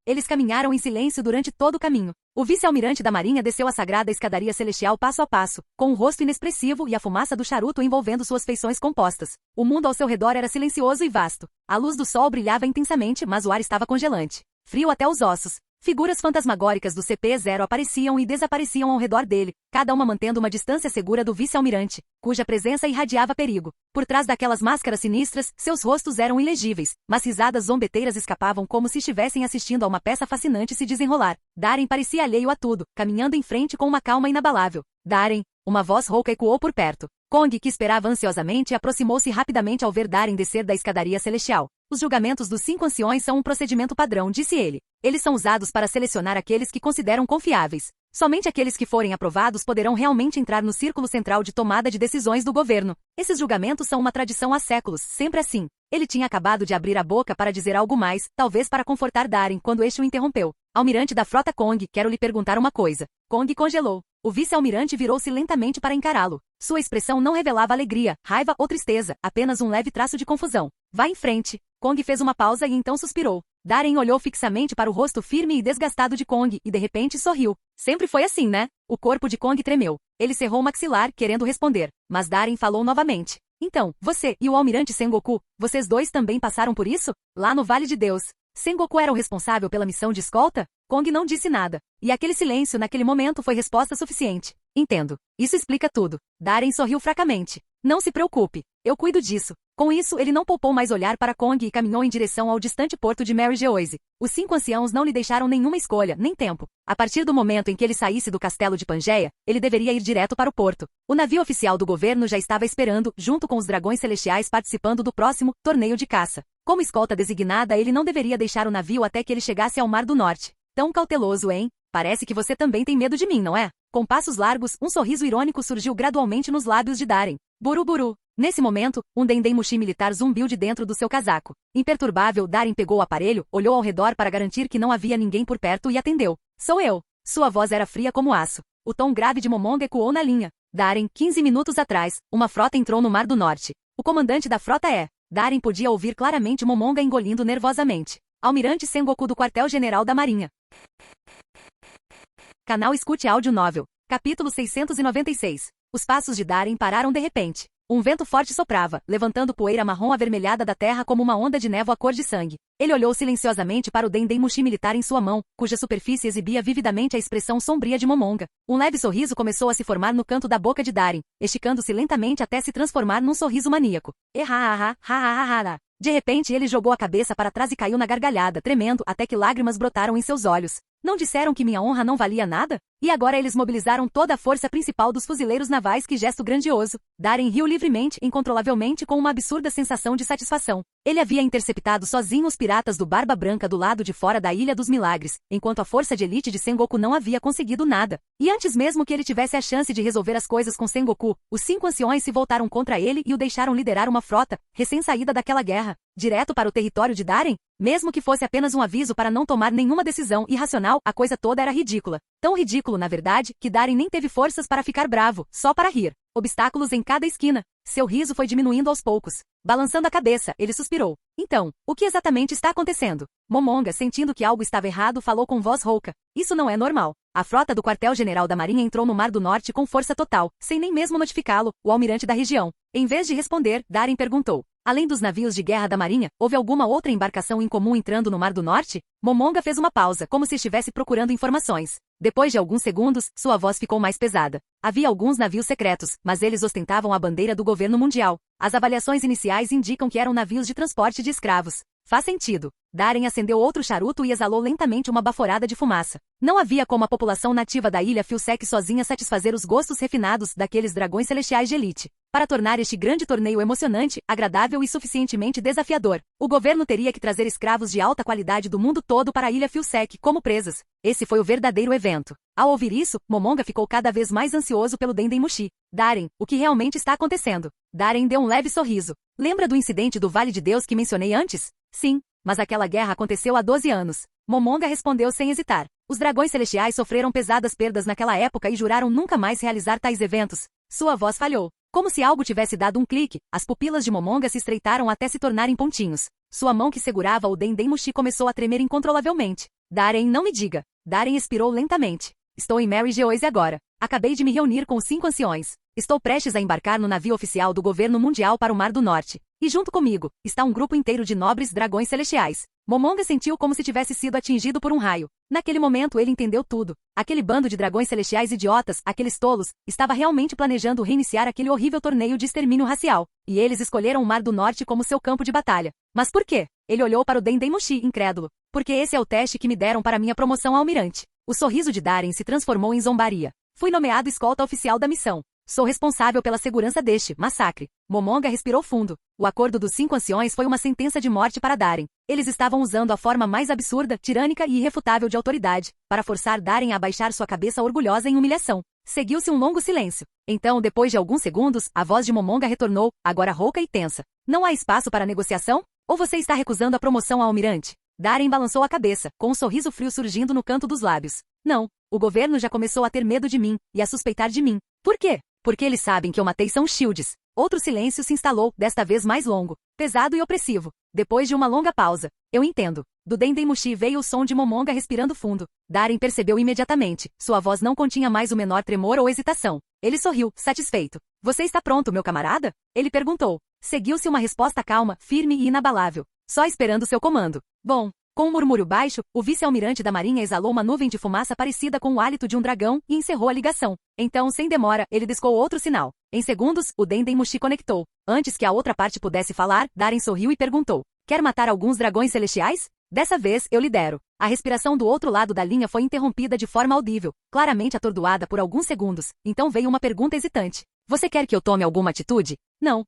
[SPEAKER 2] Eles caminharam em silêncio durante todo o caminho. O vice-almirante da Marinha desceu a sagrada escadaria celestial passo a passo, com um rosto inexpressivo e a fumaça do charuto envolvendo suas feições compostas. O mundo ao seu redor era silencioso e vasto. A luz do sol brilhava intensamente, mas o ar estava congelante. Frio até os ossos. Figuras fantasmagóricas do CP-0 apareciam e desapareciam ao redor dele, cada uma mantendo uma distância segura do vice-almirante, cuja presença irradiava perigo. Por trás daquelas máscaras sinistras, seus rostos eram ilegíveis, mas risadas zombeteiras escapavam como se estivessem assistindo a uma peça fascinante se desenrolar. Darin parecia alheio a tudo, caminhando em frente com uma calma inabalável. Darin, uma voz rouca ecoou por perto. Kong, que esperava ansiosamente, aproximou-se rapidamente ao ver Darin descer da escadaria celestial. Os julgamentos dos 5 anciões são um procedimento padrão, disse ele. Eles são usados para selecionar aqueles que consideram confiáveis. Somente aqueles que forem aprovados poderão realmente entrar no círculo central de tomada de decisões do governo. Esses julgamentos são uma tradição há séculos, sempre assim. Ele tinha acabado de abrir a boca para dizer algo mais, talvez para confortar Darin, quando este o interrompeu. Almirante da frota Kong, quero lhe perguntar uma coisa. Kong congelou. O vice-almirante virou-se lentamente para encará-lo. Sua expressão não revelava alegria, raiva ou tristeza, apenas um leve traço de confusão. Vá em frente. Kong fez uma pausa e então suspirou. Darin olhou fixamente para o rosto firme e desgastado de Kong e de repente sorriu. Sempre foi assim, né? O corpo de Kong tremeu. Ele cerrou o maxilar, querendo responder. Mas Darin falou novamente. Então, você e o almirante Sengoku, vocês 2 também passaram por isso? Lá no Vale de Deus. Sengoku era o responsável pela missão de escolta? Kong não disse nada. E aquele silêncio naquele momento foi resposta suficiente. Entendo. Isso explica tudo. Darin sorriu fracamente. Não se preocupe. Eu cuido disso. Com isso, ele não poupou mais olhar para Kong e caminhou em direção ao distante porto de Mary Geoise. Os 5 anciãos não lhe deixaram nenhuma escolha, nem tempo. A partir do momento em que ele saísse do castelo de Pangeia, ele deveria ir direto para o porto. O navio oficial do governo já estava esperando, junto com os dragões celestiais participando do próximo torneio de caça. Como escolta designada, ele não deveria deixar o navio até que ele chegasse ao Mar do Norte. Tão cauteloso, hein? Parece que você também tem medo de mim, não é? Com passos largos, um sorriso irônico surgiu gradualmente nos lábios de Darin. Buru. Nesse momento, um Dendemushi militar zumbiu de dentro do seu casaco. Imperturbável, Darin pegou o aparelho, olhou ao redor para garantir que não havia ninguém por perto e atendeu. Sou eu. Sua voz era fria como aço. O tom grave de Momonga ecoou na linha. Darin, 15 minutos atrás, uma frota entrou no Mar do Norte. O comandante da frota é... Darin podia ouvir claramente Momonga engolindo nervosamente. Almirante Sengoku do Quartel-General da Marinha. Canal Escute Áudio Novel. Capítulo 696. Os passos de Darin pararam de repente. Um vento forte soprava, levantando poeira marrom avermelhada da terra como uma onda de névoa cor de sangue. Ele olhou silenciosamente para o Dendemushi militar em sua mão, cuja superfície exibia vividamente a expressão sombria de Momonga. Um leve sorriso começou a se formar no canto da boca de Darin, esticando-se lentamente até se transformar num sorriso maníaco. De repente ele jogou a cabeça para trás e caiu na gargalhada, tremendo, até que lágrimas brotaram em seus olhos. Não disseram que minha honra não valia nada? E agora eles mobilizaram toda a força principal dos fuzileiros navais, que gesto grandioso. Darin riu livremente, incontrolavelmente, com uma absurda sensação de satisfação. Ele havia interceptado sozinho os piratas do Barba Branca do lado de fora da Ilha dos Milagres, enquanto a força de elite de Sengoku não havia conseguido nada. E antes mesmo que ele tivesse a chance de resolver as coisas com Sengoku, os 5 anciões se voltaram contra ele e o deixaram liderar uma frota, recém-saída daquela guerra, direto para o território de Darin? Mesmo que fosse apenas um aviso para não tomar nenhuma decisão irracional, a coisa toda era ridícula. Tão ridículo, na verdade, que Darin nem teve forças para ficar bravo, só para rir. Obstáculos em cada esquina. Seu riso foi diminuindo aos poucos. Balançando a cabeça, ele suspirou. Então, o que exatamente está acontecendo? Momonga, sentindo que algo estava errado, falou com voz rouca. Isso não é normal. A frota do quartel-general da Marinha entrou no Mar do Norte com força total, sem nem mesmo notificá-lo, o almirante da região. Em vez de responder, Darren perguntou. Além dos navios de guerra da Marinha, houve alguma outra embarcação incomum entrando no Mar do Norte? Momonga fez uma pausa, como se estivesse procurando informações. Depois de alguns segundos, sua voz ficou mais pesada. Havia alguns navios secretos, mas eles ostentavam a bandeira do governo mundial. As avaliações iniciais indicam que eram navios de transporte de escravos. Faz sentido. Darren acendeu outro charuto e exalou lentamente uma baforada de fumaça. Não havia como a população nativa da ilha Filsec sozinha satisfazer os gostos refinados daqueles dragões celestiais de elite. Para tornar este grande torneio emocionante, agradável e suficientemente desafiador, o governo teria que trazer escravos de alta qualidade do mundo todo para a ilha Filsec como presas. Esse foi o verdadeiro evento. Ao ouvir isso, Momonga ficou cada vez mais ansioso pelo Dendemushi. Darren, o que realmente está acontecendo? Darren deu um leve sorriso. Lembra do incidente do Vale de Deus que mencionei antes? Sim, mas aquela guerra aconteceu há 12 anos. Momonga respondeu sem hesitar. Os dragões celestiais sofreram pesadas perdas naquela época e juraram nunca mais realizar tais eventos. Sua voz falhou. Como se algo tivesse dado um clique, as pupilas de Momonga se estreitaram até se tornarem pontinhos. Sua mão que segurava o Dendemushi começou a tremer incontrolavelmente. Darren, não me diga. Darren expirou lentamente. Estou em Mary Geoise agora. Acabei de me reunir com os 5 anciões. Estou prestes a embarcar no navio oficial do governo mundial para o Mar do Norte. E junto comigo, está um grupo inteiro de nobres dragões celestiais. Momonga sentiu como se tivesse sido atingido por um raio. Naquele momento ele entendeu tudo. Aquele bando de dragões celestiais idiotas, aqueles tolos, estava realmente planejando reiniciar aquele horrível torneio de extermínio racial. E eles escolheram o Mar do Norte como seu campo de batalha. Mas por quê? Ele olhou para o Dendemushi, incrédulo. Porque esse é o teste que me deram para minha promoção a almirante. O sorriso de Darren se transformou em zombaria. Fui nomeado escolta oficial da missão. Sou responsável pela segurança deste massacre. Momonga respirou fundo. O acordo dos 5 anciões foi uma sentença de morte para Darren. Eles estavam usando a forma mais absurda, tirânica e irrefutável de autoridade, para forçar Darren a abaixar sua cabeça orgulhosa em humilhação. Seguiu-se um longo silêncio. Então, depois de alguns segundos, a voz de Momonga retornou, agora rouca e tensa. Não há espaço para negociação? Ou você está recusando a promoção ao almirante? Darren balançou a cabeça, com um sorriso frio surgindo no canto dos lábios. Não, o governo já começou a ter medo de mim, e a suspeitar de mim. Por quê? Porque eles sabem que eu matei São Shields. Outro silêncio se instalou, desta vez mais longo, pesado e opressivo. Depois de uma longa pausa. Eu entendo. Do Dendemushi veio o som de Momonga respirando fundo. Darren percebeu imediatamente. Sua voz não continha mais o menor tremor ou hesitação. Ele sorriu, satisfeito. Você está pronto, meu camarada? Ele perguntou. Seguiu-se uma resposta calma, firme e inabalável. Só esperando seu comando. Bom. Com um murmúrio baixo, o vice-almirante da Marinha exalou uma nuvem de fumaça parecida com o hálito de um dragão e encerrou a ligação. Então, sem demora, ele discou outro sinal. Em segundos, o Dendemushi conectou. Antes que a outra parte pudesse falar, Darren sorriu e perguntou. Quer matar alguns dragões celestiais? Dessa vez, eu lidero. A respiração do outro lado da linha foi interrompida de forma audível, claramente atordoada por alguns segundos. Então veio uma pergunta hesitante. Você quer que eu tome alguma atitude? Não.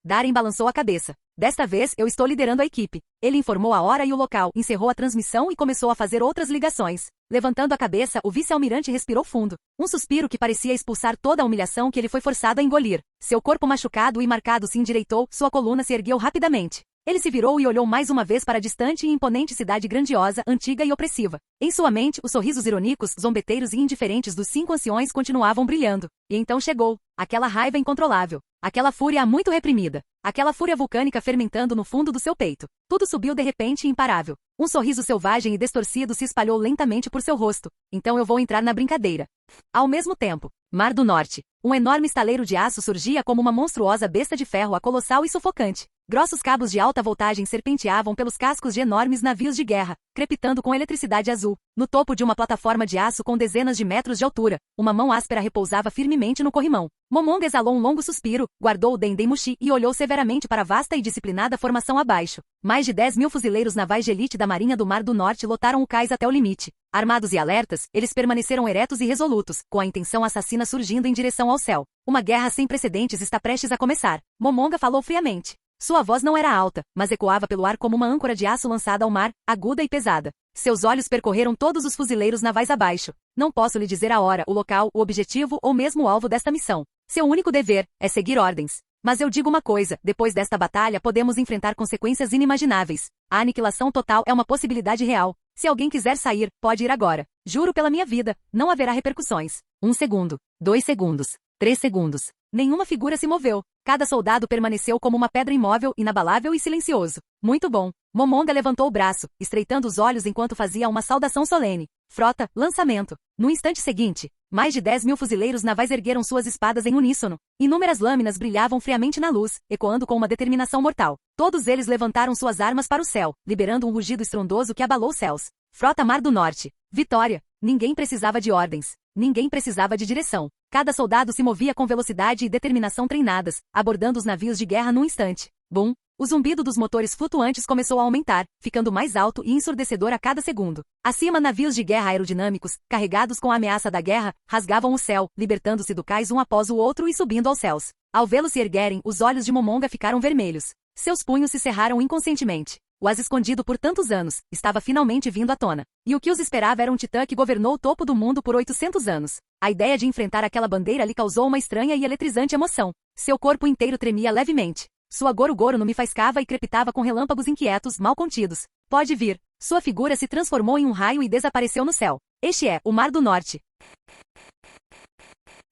[SPEAKER 2] Darren balançou a cabeça. Desta vez, eu estou liderando a equipe. Ele informou a hora e o local, encerrou a transmissão e começou a fazer outras ligações. Levantando a cabeça, o vice-almirante respirou fundo. Um suspiro que parecia expulsar toda a humilhação que ele foi forçado a engolir. Seu corpo machucado e marcado se endireitou, sua coluna se ergueu rapidamente. Ele se virou e olhou mais uma vez para a distante e imponente cidade grandiosa, antiga e opressiva. Em sua mente, os sorrisos irônicos, zombeteiros e indiferentes dos 5 anciões continuavam brilhando. E então chegou. Aquela raiva incontrolável. Aquela fúria há muito reprimida. Aquela fúria vulcânica fermentando no fundo do seu peito. Tudo subiu de repente e imparável. Um sorriso selvagem e distorcido se espalhou lentamente por seu rosto. Então eu vou entrar na brincadeira. Ao mesmo tempo, Mar do Norte. Um enorme estaleiro de aço surgia como uma monstruosa besta de ferro colossal e sufocante. Grossos cabos de alta voltagem serpenteavam pelos cascos de enormes navios de guerra, crepitando com eletricidade azul. No topo de uma plataforma de aço com dezenas de metros de altura, uma mão áspera repousava firmemente no corrimão. Momonga exalou um longo suspiro, guardou o Dendemushi e olhou severamente para a vasta e disciplinada formação abaixo. Mais de 10.000 fuzileiros navais de elite da Marinha do Mar do Norte lotaram o cais até o limite. Armados e alertas, eles permaneceram eretos e resolutos, com a intenção assassina surgindo em direção ao céu. Uma guerra sem precedentes está prestes a começar. Momonga falou friamente. Sua voz não era alta, mas ecoava pelo ar como uma âncora de aço lançada ao mar, aguda e pesada. Seus olhos percorreram todos os fuzileiros navais abaixo. Não posso lhe dizer a hora, o local, o objetivo ou mesmo o alvo desta missão. Seu único dever é seguir ordens. Mas eu digo uma coisa, depois desta batalha podemos enfrentar consequências inimagináveis. A aniquilação total é uma possibilidade real. Se alguém quiser sair, pode ir agora. Juro pela minha vida, não haverá repercussões. 1 segundo. 2 segundos. 3 segundos. Nenhuma figura se moveu. Cada soldado permaneceu como uma pedra imóvel, inabalável e silencioso. Muito bom. Momonga levantou o braço, estreitando os olhos enquanto fazia uma saudação solene. Frota, lançamento. No instante seguinte, mais de 10.000 fuzileiros navais ergueram suas espadas em uníssono. Inúmeras lâminas brilhavam friamente na luz, ecoando com uma determinação mortal. Todos eles levantaram suas armas para o céu, liberando um rugido estrondoso que abalou os céus. Frota Mar do Norte. Vitória. Ninguém precisava de ordens. Ninguém precisava de direção. Cada soldado se movia com velocidade e determinação treinadas, abordando os navios de guerra num instante. Bum! O zumbido dos motores flutuantes começou a aumentar, ficando mais alto e ensurdecedor a cada segundo. Acima, navios de guerra aerodinâmicos, carregados com a ameaça da guerra, rasgavam o céu, libertando-se do cais um após o outro e subindo aos céus. Ao vê-los se erguerem, os olhos de Momonga ficaram vermelhos. Seus punhos se cerraram inconscientemente. O as escondido por tantos anos, estava finalmente vindo à tona. E o que os esperava era um titã que governou o topo do mundo por 800 anos. A ideia de enfrentar aquela bandeira lhe causou uma estranha e eletrizante emoção. Seu corpo inteiro tremia levemente. Sua Goro-Goro não me faiscava e crepitava com relâmpagos inquietos, mal contidos. Pode vir. Sua figura se transformou em um raio e desapareceu no céu. Este é o Mar do Norte.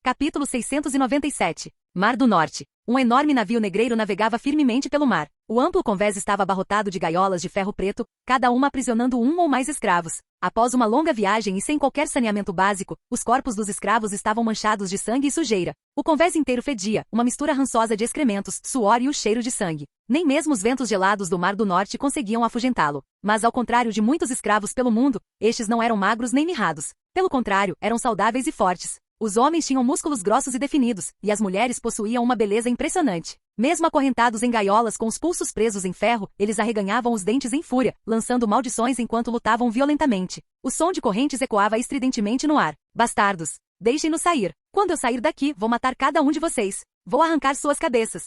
[SPEAKER 2] Capítulo 697. Mar do Norte. Um enorme navio negreiro navegava firmemente pelo mar. O amplo convés estava abarrotado de gaiolas de ferro preto, cada uma aprisionando um ou mais escravos. Após uma longa viagem e sem qualquer saneamento básico, os corpos dos escravos estavam manchados de sangue e sujeira. O convés inteiro fedia, uma mistura rançosa de excrementos, suor e o cheiro de sangue. Nem mesmo os ventos gelados do Mar do Norte conseguiam afugentá-lo. Mas ao contrário de muitos escravos pelo mundo, estes não eram magros nem mirrados. Pelo contrário, eram saudáveis e fortes. Os homens tinham músculos grossos e definidos, e as mulheres possuíam uma beleza impressionante. Mesmo acorrentados em gaiolas com os pulsos presos em ferro, eles arreganhavam os dentes em fúria, lançando maldições enquanto lutavam violentamente. O som de correntes ecoava estridentemente no ar. Bastardos! Deixem-nos sair. Quando eu sair daqui, vou matar cada um de vocês. Vou arrancar suas cabeças.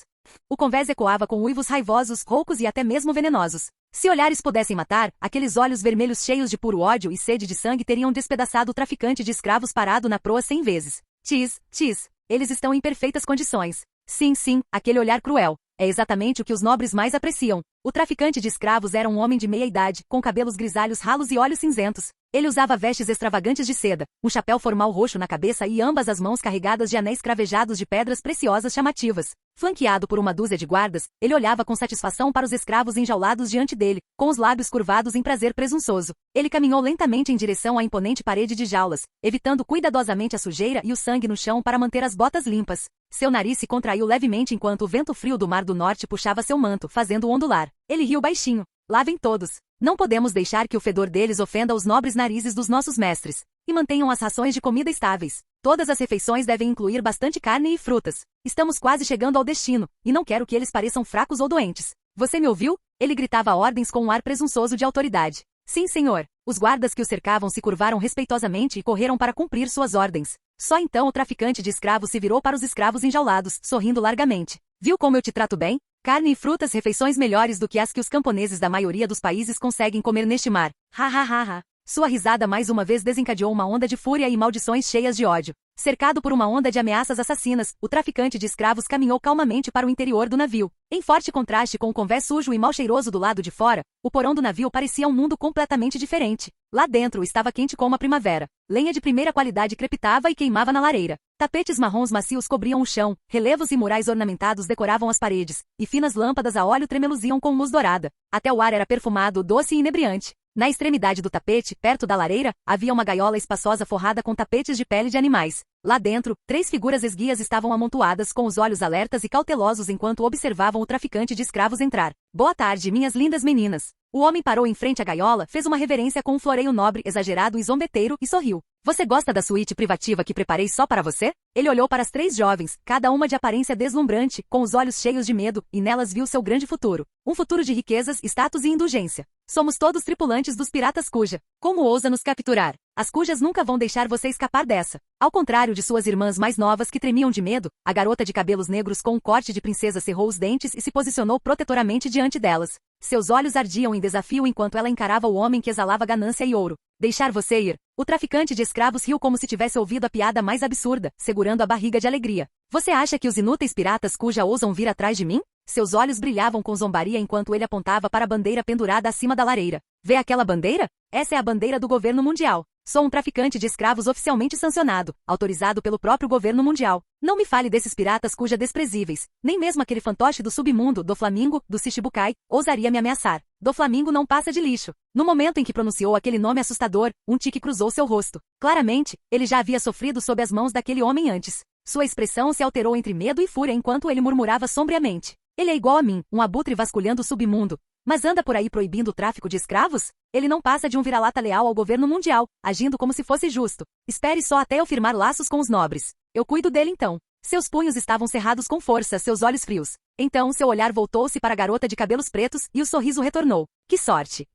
[SPEAKER 2] O convés ecoava com uivos raivosos, roucos e até mesmo venenosos. Se olhares pudessem matar, aqueles olhos vermelhos cheios de puro ódio e sede de sangue teriam despedaçado o traficante de escravos parado na proa 100 vezes. Tis, eles estão em perfeitas condições. Sim, aquele olhar cruel. É exatamente o que os nobres mais apreciam. O traficante de escravos era um homem de meia idade, com cabelos grisalhos ralos e olhos cinzentos. Ele usava vestes extravagantes de seda, um chapéu formal roxo na cabeça e ambas as mãos carregadas de anéis cravejados de pedras preciosas chamativas. Flanqueado por uma dúzia de guardas, ele olhava com satisfação para os escravos enjaulados diante dele, com os lábios curvados em prazer presunçoso. Ele caminhou lentamente em direção à imponente parede de jaulas, evitando cuidadosamente a sujeira e o sangue no chão para manter as botas limpas. Seu nariz se contraiu levemente enquanto o vento frio do Mar do Norte puxava seu manto, fazendo-o ondular. Ele riu baixinho. Lavem todos. Não podemos deixar que o fedor deles ofenda os nobres narizes dos nossos mestres. E mantenham as rações de comida estáveis. Todas as refeições devem incluir bastante carne e frutas. Estamos quase chegando ao destino, e não quero que eles pareçam fracos ou doentes. Você me ouviu? Ele gritava ordens com um ar presunçoso de autoridade. Sim, senhor. Os guardas que o cercavam se curvaram respeitosamente e correram para cumprir suas ordens. Só então o traficante de escravos se virou para os escravos enjaulados, sorrindo largamente. Viu como eu te trato bem? Carne e frutas, refeições melhores do que as que os camponeses da maioria dos países conseguem comer neste mar. Ha. Sua risada mais uma vez desencadeou uma onda de fúria e maldições cheias de ódio. Cercado por uma onda de ameaças assassinas, o traficante de escravos caminhou calmamente para o interior do navio. Em forte contraste com o convés sujo e mal cheiroso do lado de fora, o porão do navio parecia um mundo completamente diferente. Lá dentro estava quente como a primavera. Lenha de primeira qualidade crepitava e queimava na lareira. Tapetes marrons macios cobriam o chão, relevos e murais ornamentados decoravam as paredes, e finas lâmpadas a óleo tremeluziam com luz dourada. Até o ar era perfumado, doce e inebriante. Na extremidade do tapete, perto da lareira, havia uma gaiola espaçosa forrada com tapetes de pele de animais. Lá dentro, 3 figuras esguias estavam amontoadas com os olhos alertas e cautelosos enquanto observavam o traficante de escravos entrar. Boa tarde, minhas lindas meninas. O homem parou em frente à gaiola, fez uma reverência com um floreio nobre, exagerado e zombeteiro, e sorriu. Você gosta da suíte privativa que preparei só para você? Ele olhou para as 3 jovens, cada uma de aparência deslumbrante, com os olhos cheios de medo, e nelas viu seu grande futuro. Um futuro de riquezas, status e indulgência. Somos todos tripulantes dos piratas Kuja. Como ousa nos capturar? As Kujas nunca vão deixar você escapar dessa. Ao contrário de suas irmãs mais novas que tremiam de medo, a garota de cabelos negros com um corte de princesa cerrou os dentes e se posicionou protetoramente diante delas. Seus olhos ardiam em desafio enquanto ela encarava o homem que exalava ganância e ouro. Deixar você ir? O traficante de escravos riu como se tivesse ouvido a piada mais absurda, segurando a barriga de alegria. Você acha que os inúteis piratas Kuja ousam vir atrás de mim? Seus olhos brilhavam com zombaria enquanto ele apontava para a bandeira pendurada acima da lareira. Vê aquela bandeira? Essa é a bandeira do governo mundial. Sou um traficante de escravos oficialmente sancionado, autorizado pelo próprio governo mundial. Não me fale desses piratas cuja desprezíveis, nem mesmo aquele fantoche do submundo, do Flamingo, do Shichibukai, ousaria me ameaçar. Do Flamingo não passa de lixo. No momento em que pronunciou aquele nome assustador, um tique cruzou seu rosto. Claramente, ele já havia sofrido sob as mãos daquele homem antes. Sua expressão se alterou entre medo e fúria enquanto ele murmurava sombriamente. Ele é igual a mim, um abutre vasculhando o submundo. Mas anda por aí proibindo o tráfico de escravos? Ele não passa de um vira-lata leal ao governo mundial, agindo como se fosse justo. Espere só até eu firmar laços com os nobres. Eu cuido dele então. Seus punhos estavam cerrados com força, seus olhos frios. Então seu olhar voltou-se para a garota de cabelos pretos e o sorriso retornou. Que sorte!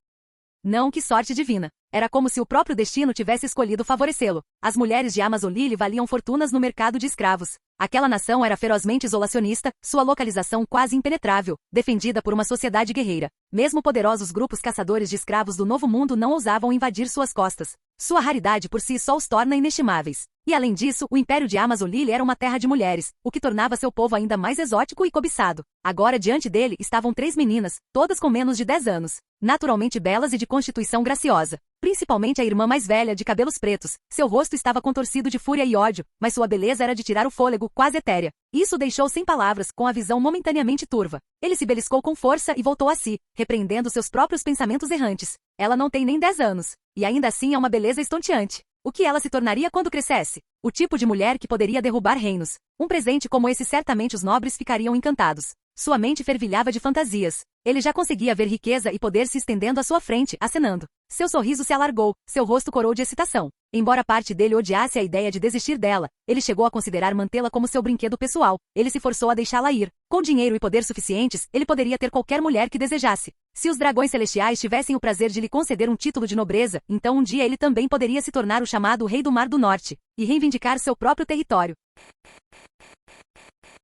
[SPEAKER 2] Não, que sorte divina. Era como se o próprio destino tivesse escolhido favorecê-lo. As mulheres de Amazon Lily valiam fortunas no mercado de escravos. Aquela nação era ferozmente isolacionista, sua localização quase impenetrável, defendida por uma sociedade guerreira. Mesmo poderosos grupos caçadores de escravos do Novo Mundo não ousavam invadir suas costas. Sua raridade por si só os torna inestimáveis. E além disso, o Império de Amazon Lily era uma terra de mulheres, o que tornava seu povo ainda mais exótico e cobiçado. Agora diante dele estavam 3 meninas, todas com menos de 10 anos. Naturalmente belas e de constituição graciosa. Principalmente a irmã mais velha, de cabelos pretos. Seu rosto estava contorcido de fúria e ódio, mas sua beleza era de tirar o fôlego, quase etérea. Isso o deixou sem palavras, com a visão momentaneamente turva. Ele se beliscou com força e voltou a si, repreendendo seus próprios pensamentos errantes. Ela não tem nem 10 anos. E ainda assim é uma beleza estonteante. O que ela se tornaria quando crescesse? O tipo de mulher que poderia derrubar reinos. Um presente como esse certamente os nobres ficariam encantados. Sua mente fervilhava de fantasias. Ele já conseguia ver riqueza e poder se estendendo à sua frente, acenando. Seu sorriso se alargou, seu rosto corou de excitação. Embora parte dele odiasse a ideia de desistir dela, ele chegou a considerar mantê-la como seu brinquedo pessoal. Ele se forçou a deixá-la ir. Com dinheiro e poder suficientes, ele poderia ter qualquer mulher que desejasse. Se os dragões celestiais tivessem o prazer de lhe conceder um título de nobreza, então um dia ele também poderia se tornar o chamado Rei do Mar do Norte, e reivindicar seu próprio território.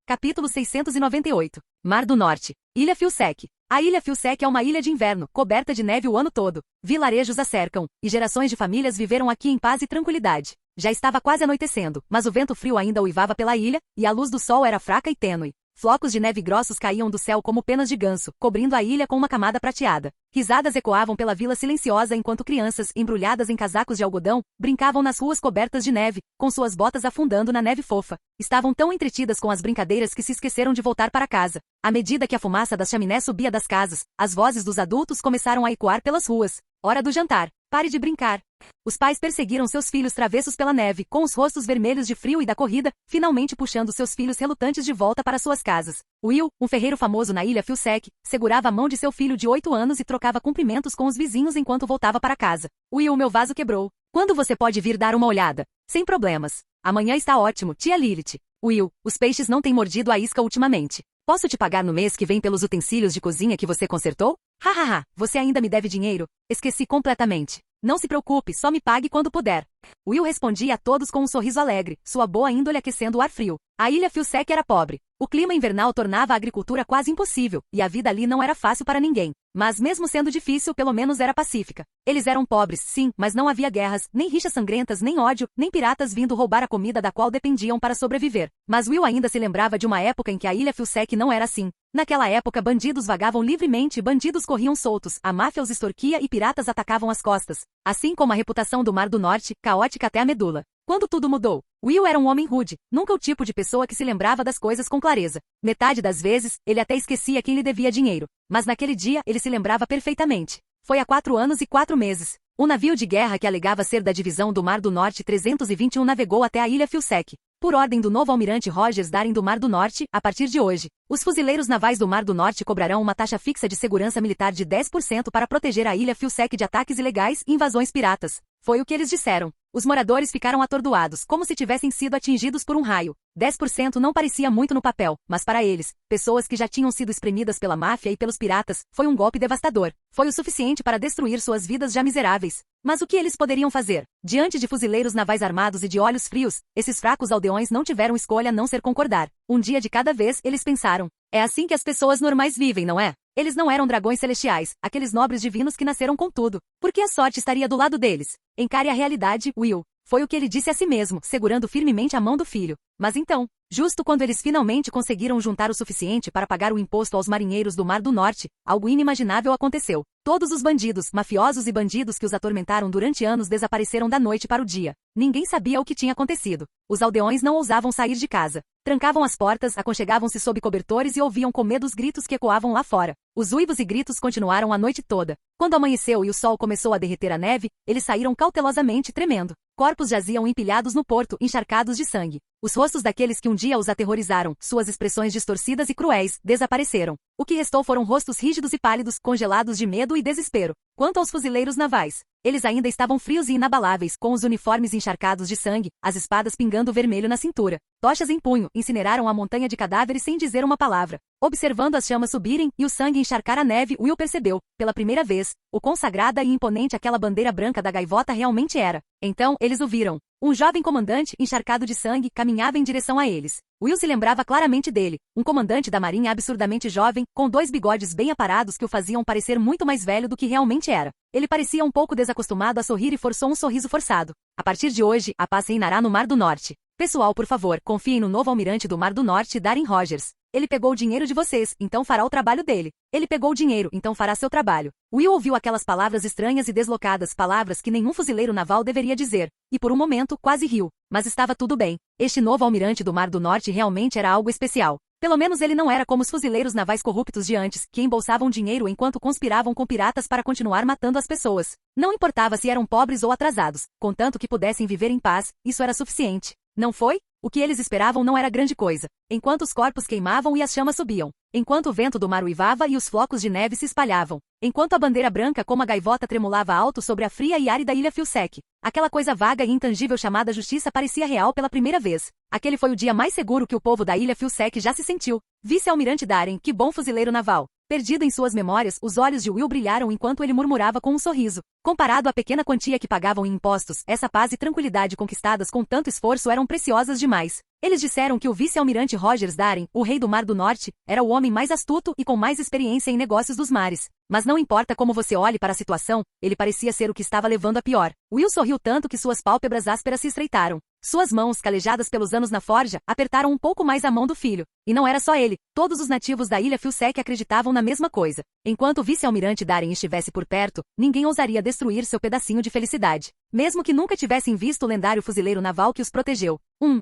[SPEAKER 2] Capítulo 698. Mar do Norte. Ilha Filsec. A Ilha Filsec é uma ilha de inverno, coberta de neve o ano todo. Vilarejos a cercam, e gerações de famílias viveram aqui em paz e tranquilidade. Já estava quase anoitecendo, mas o vento frio ainda uivava pela ilha, e a luz do sol era fraca e tênue. Flocos de neve grossos caíam do céu como penas de ganso, cobrindo a ilha com uma camada prateada. Risadas ecoavam pela vila silenciosa enquanto crianças, embrulhadas em casacos de algodão, brincavam nas ruas cobertas de neve, com suas botas afundando na neve fofa. Estavam tão entretidas com as brincadeiras que se esqueceram de voltar para casa. À medida que a fumaça das chaminés subia das casas, as vozes dos adultos começaram a ecoar pelas ruas. Hora do jantar. Pare de brincar. Os pais perseguiram seus filhos travessos pela neve, com os rostos vermelhos de frio e da corrida, finalmente puxando seus filhos relutantes de volta para suas casas. Will, um ferreiro famoso na ilha Filsec, segurava a mão de seu filho de 8 anos e trocava cumprimentos com os vizinhos enquanto voltava para casa. Will, meu vaso quebrou. Quando você pode vir dar uma olhada? Sem problemas. Amanhã está ótimo, tia Lilith. Will, os peixes não têm mordido a isca ultimamente. Posso te pagar no mês que vem pelos utensílios de cozinha que você consertou? Hahaha, você ainda me deve dinheiro? Esqueci completamente. Não se preocupe, só me pague quando puder. Will respondia a todos com um sorriso alegre, sua boa índole aquecendo o ar frio. A ilha Filsec era pobre. O clima invernal tornava a agricultura quase impossível, e a vida ali não era fácil para ninguém. Mas mesmo sendo difícil, pelo menos era pacífica. Eles eram pobres, sim, mas não havia guerras, nem rixas sangrentas, nem ódio, nem piratas vindo roubar a comida da qual dependiam para sobreviver. Mas Will ainda se lembrava de uma época em que a ilha Filsec não era assim. Naquela época bandidos vagavam livremente, bandidos corriam soltos, a máfia os extorquia e piratas atacavam as costas. Assim como a reputação do Mar do Norte, caótica até a medula. Quando tudo mudou, Will era um homem rude, nunca o tipo de pessoa que se lembrava das coisas com clareza. Metade das vezes, ele até esquecia quem lhe devia dinheiro. Mas naquele dia, ele se lembrava perfeitamente. Foi há 4 anos e 4 meses. Um navio de guerra que alegava ser da divisão do Mar do Norte 321 navegou até a ilha Filsec. Por ordem do novo almirante Rogers Darin do Mar do Norte, a partir de hoje, os fuzileiros navais do Mar do Norte cobrarão uma taxa fixa de segurança militar de 10% para proteger a ilha Filsec de ataques ilegais e invasões piratas. Foi o que eles disseram. Os moradores ficaram atordoados, como se tivessem sido atingidos por um raio. 10% não parecia muito no papel, mas para eles, pessoas que já tinham sido espremidas pela máfia e pelos piratas, foi um golpe devastador. Foi o suficiente para destruir suas vidas já miseráveis. Mas o que eles poderiam fazer? Diante de fuzileiros navais armados e de olhos frios, esses fracos aldeões não tiveram escolha a não ser concordar. Um dia de cada vez, eles pensaram. É assim que as pessoas normais vivem, não é? Eles não eram dragões celestiais, aqueles nobres divinos que nasceram com tudo. Por que a sorte estaria do lado deles? Encare a realidade, Will. Foi o que ele disse a si mesmo, segurando firmemente a mão do filho. Mas então, Justo quando eles finalmente conseguiram juntar o suficiente para pagar o imposto aos marinheiros do Mar do Norte, algo inimaginável aconteceu. Todos os bandidos, mafiosos e bandidos que os atormentaram durante anos desapareceram da noite para o dia. Ninguém sabia o que tinha acontecido. Os aldeões não ousavam sair de casa. Trancavam as portas, aconchegavam-se sob cobertores e ouviam com medo os gritos que ecoavam lá fora. Os uivos e gritos continuaram a noite toda. Quando amanheceu e o sol começou a derreter a neve, eles saíram cautelosamente tremendo. Corpos jaziam empilhados no porto, encharcados de sangue. Os rostos daqueles que um dia os aterrorizaram, suas expressões distorcidas e cruéis, desapareceram. O que restou foram rostos rígidos e pálidos, congelados de medo e desespero. Quanto aos fuzileiros navais, eles ainda estavam frios e inabaláveis, com os uniformes encharcados de sangue, as espadas pingando vermelho na cintura. Tochas em punho, incineraram a montanha de cadáveres sem dizer uma palavra. Observando as chamas subirem e o sangue encharcar a neve, Will percebeu, pela primeira vez, o quão sagrada e imponente aquela bandeira branca da gaivota realmente era. Então, eles o viram. Um jovem comandante, encharcado de sangue, caminhava em direção a eles. Will se lembrava claramente dele, um comandante da marinha absurdamente jovem, com 2 bigodes bem aparados que o faziam parecer muito mais velho do que realmente era. Ele parecia um pouco desacostumado a sorrir e forçou um sorriso forçado. A partir de hoje, a paz reinará no Mar do Norte. Pessoal, por favor, confiem no novo almirante do Mar do Norte, Darin Rogers. Ele pegou o dinheiro de vocês, então fará o trabalho dele. Ele pegou o dinheiro, então fará seu trabalho. Will ouviu aquelas palavras estranhas e deslocadas, palavras que nenhum fuzileiro naval deveria dizer, e por um momento quase riu. Mas estava tudo bem. Este novo almirante do Mar do Norte realmente era algo especial. Pelo menos ele não era como os fuzileiros navais corruptos de antes, que embolsavam dinheiro enquanto conspiravam com piratas para continuar matando as pessoas. Não importava se eram pobres ou atrasados, contanto que pudessem viver em paz, isso era suficiente. Não foi? O que eles esperavam não era grande coisa. Enquanto os corpos queimavam e as chamas subiam. Enquanto o vento do mar uivava e os flocos de neve se espalhavam. Enquanto a bandeira branca como a gaivota tremulava alto sobre a fria e árida ilha Filsec. Aquela coisa vaga e intangível chamada justiça parecia real pela primeira vez. Aquele foi o dia mais seguro que o povo da ilha Filsec já se sentiu. Vice-almirante Darin, que bom fuzileiro naval. Perdido em suas memórias, os olhos de Will brilharam enquanto ele murmurava com um sorriso. Comparado à pequena quantia que pagavam em impostos, essa paz e tranquilidade conquistadas com tanto esforço eram preciosas demais. Eles disseram que o vice-almirante Rogers Darin, o rei do Mar do Norte, era o homem mais astuto e com mais experiência em negócios dos mares. Mas não importa como você olhe para a situação, ele parecia ser o que estava levando a pior. Will sorriu tanto que suas pálpebras ásperas se estreitaram. Suas mãos, calejadas pelos anos na forja, apertaram um pouco mais a mão do filho. E não era só ele. Todos os nativos da ilha Filsec acreditavam na mesma coisa. Enquanto o vice-almirante Darin estivesse por perto, ninguém ousaria destruir seu pedacinho de felicidade. Mesmo que nunca tivessem visto o lendário fuzileiro naval que os protegeu.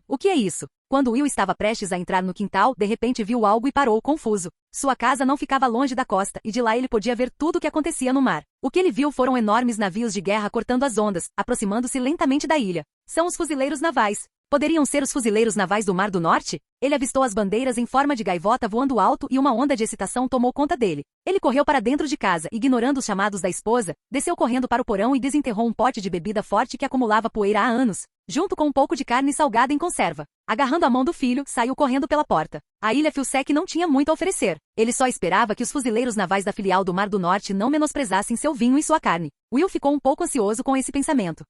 [SPEAKER 2] O que é isso? Quando Will estava prestes a entrar no quintal, de repente viu algo e parou, confuso. Sua casa não ficava longe da costa, e de lá ele podia ver tudo o que acontecia no mar. O que ele viu foram enormes navios de guerra cortando as ondas, aproximando-se lentamente da ilha. São os fuzileiros navais. Poderiam ser os fuzileiros navais do Mar do Norte? Ele avistou as bandeiras em forma de gaivota voando alto e uma onda de excitação tomou conta dele. Ele correu para dentro de casa, ignorando os chamados da esposa, desceu correndo para o porão e desenterrou um pote de bebida forte que acumulava poeira há anos, junto com um pouco de carne salgada em conserva. Agarrando a mão do filho, saiu correndo pela porta. A ilha Filsec não tinha muito a oferecer. Ele só esperava que os fuzileiros navais da filial do Mar do Norte não menosprezassem seu vinho e sua carne. Will ficou um pouco ansioso com esse pensamento.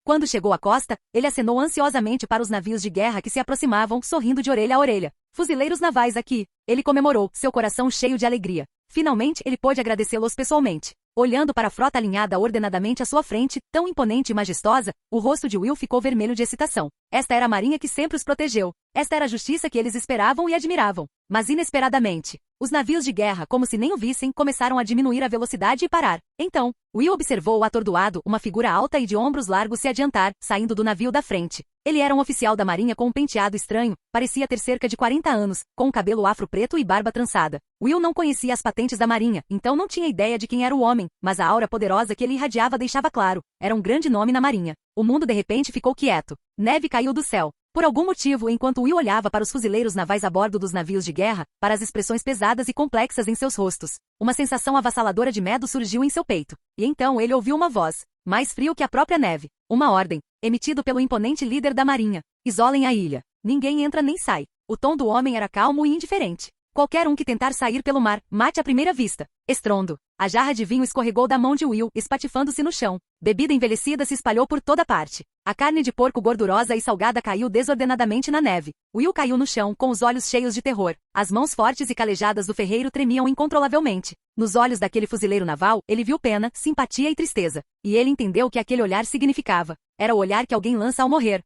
[SPEAKER 2] Quando chegou à costa, ele acenou ansiosamente para os navios de guerra que se aproximavam, sorrindo de orelha a orelha. Fuzileiros navais aqui. Ele comemorou, seu coração cheio de alegria. Finalmente, ele pôde agradecê-los pessoalmente. Olhando para a frota alinhada ordenadamente à sua frente, tão imponente e majestosa, o rosto de Will ficou vermelho de excitação. Esta era a marinha que sempre os protegeu. Esta era a justiça que eles esperavam e admiravam. Mas inesperadamente, os navios de guerra, como se nem o vissem, começaram a diminuir a velocidade e parar. Então, Will observou atordoado uma figura alta e de ombros largos se adiantar, saindo do navio da frente. Ele era um oficial da marinha com um penteado estranho, parecia ter cerca de 40 anos, com um cabelo afro preto e barba trançada. Will não conhecia as patentes da marinha, então não tinha ideia de quem era o homem, mas a aura poderosa que ele irradiava deixava claro, era um grande nome na marinha. O mundo de repente ficou quieto. Neve caiu do céu. Por algum motivo, enquanto Will olhava para os fuzileiros navais a bordo dos navios de guerra, para as expressões pesadas e complexas em seus rostos, uma sensação avassaladora de medo surgiu em seu peito. E então ele ouviu uma voz, mais frio que a própria neve, uma ordem, emitido pelo imponente líder da marinha. Isolem a ilha. Ninguém entra nem sai. O tom do homem era calmo e indiferente. Qualquer um que tentar sair pelo mar, mate à primeira vista. Estrondo. A jarra de vinho escorregou da mão de Will, espatifando-se no chão. Bebida envelhecida se espalhou por toda parte. A carne de porco gordurosa e salgada caiu desordenadamente na neve. Will caiu no chão, com os olhos cheios de terror. As mãos fortes e calejadas do ferreiro tremiam incontrolavelmente. Nos olhos daquele fuzileiro naval, ele viu pena, simpatia e tristeza. E ele entendeu o que aquele olhar significava. Era o olhar que alguém lança ao morrer.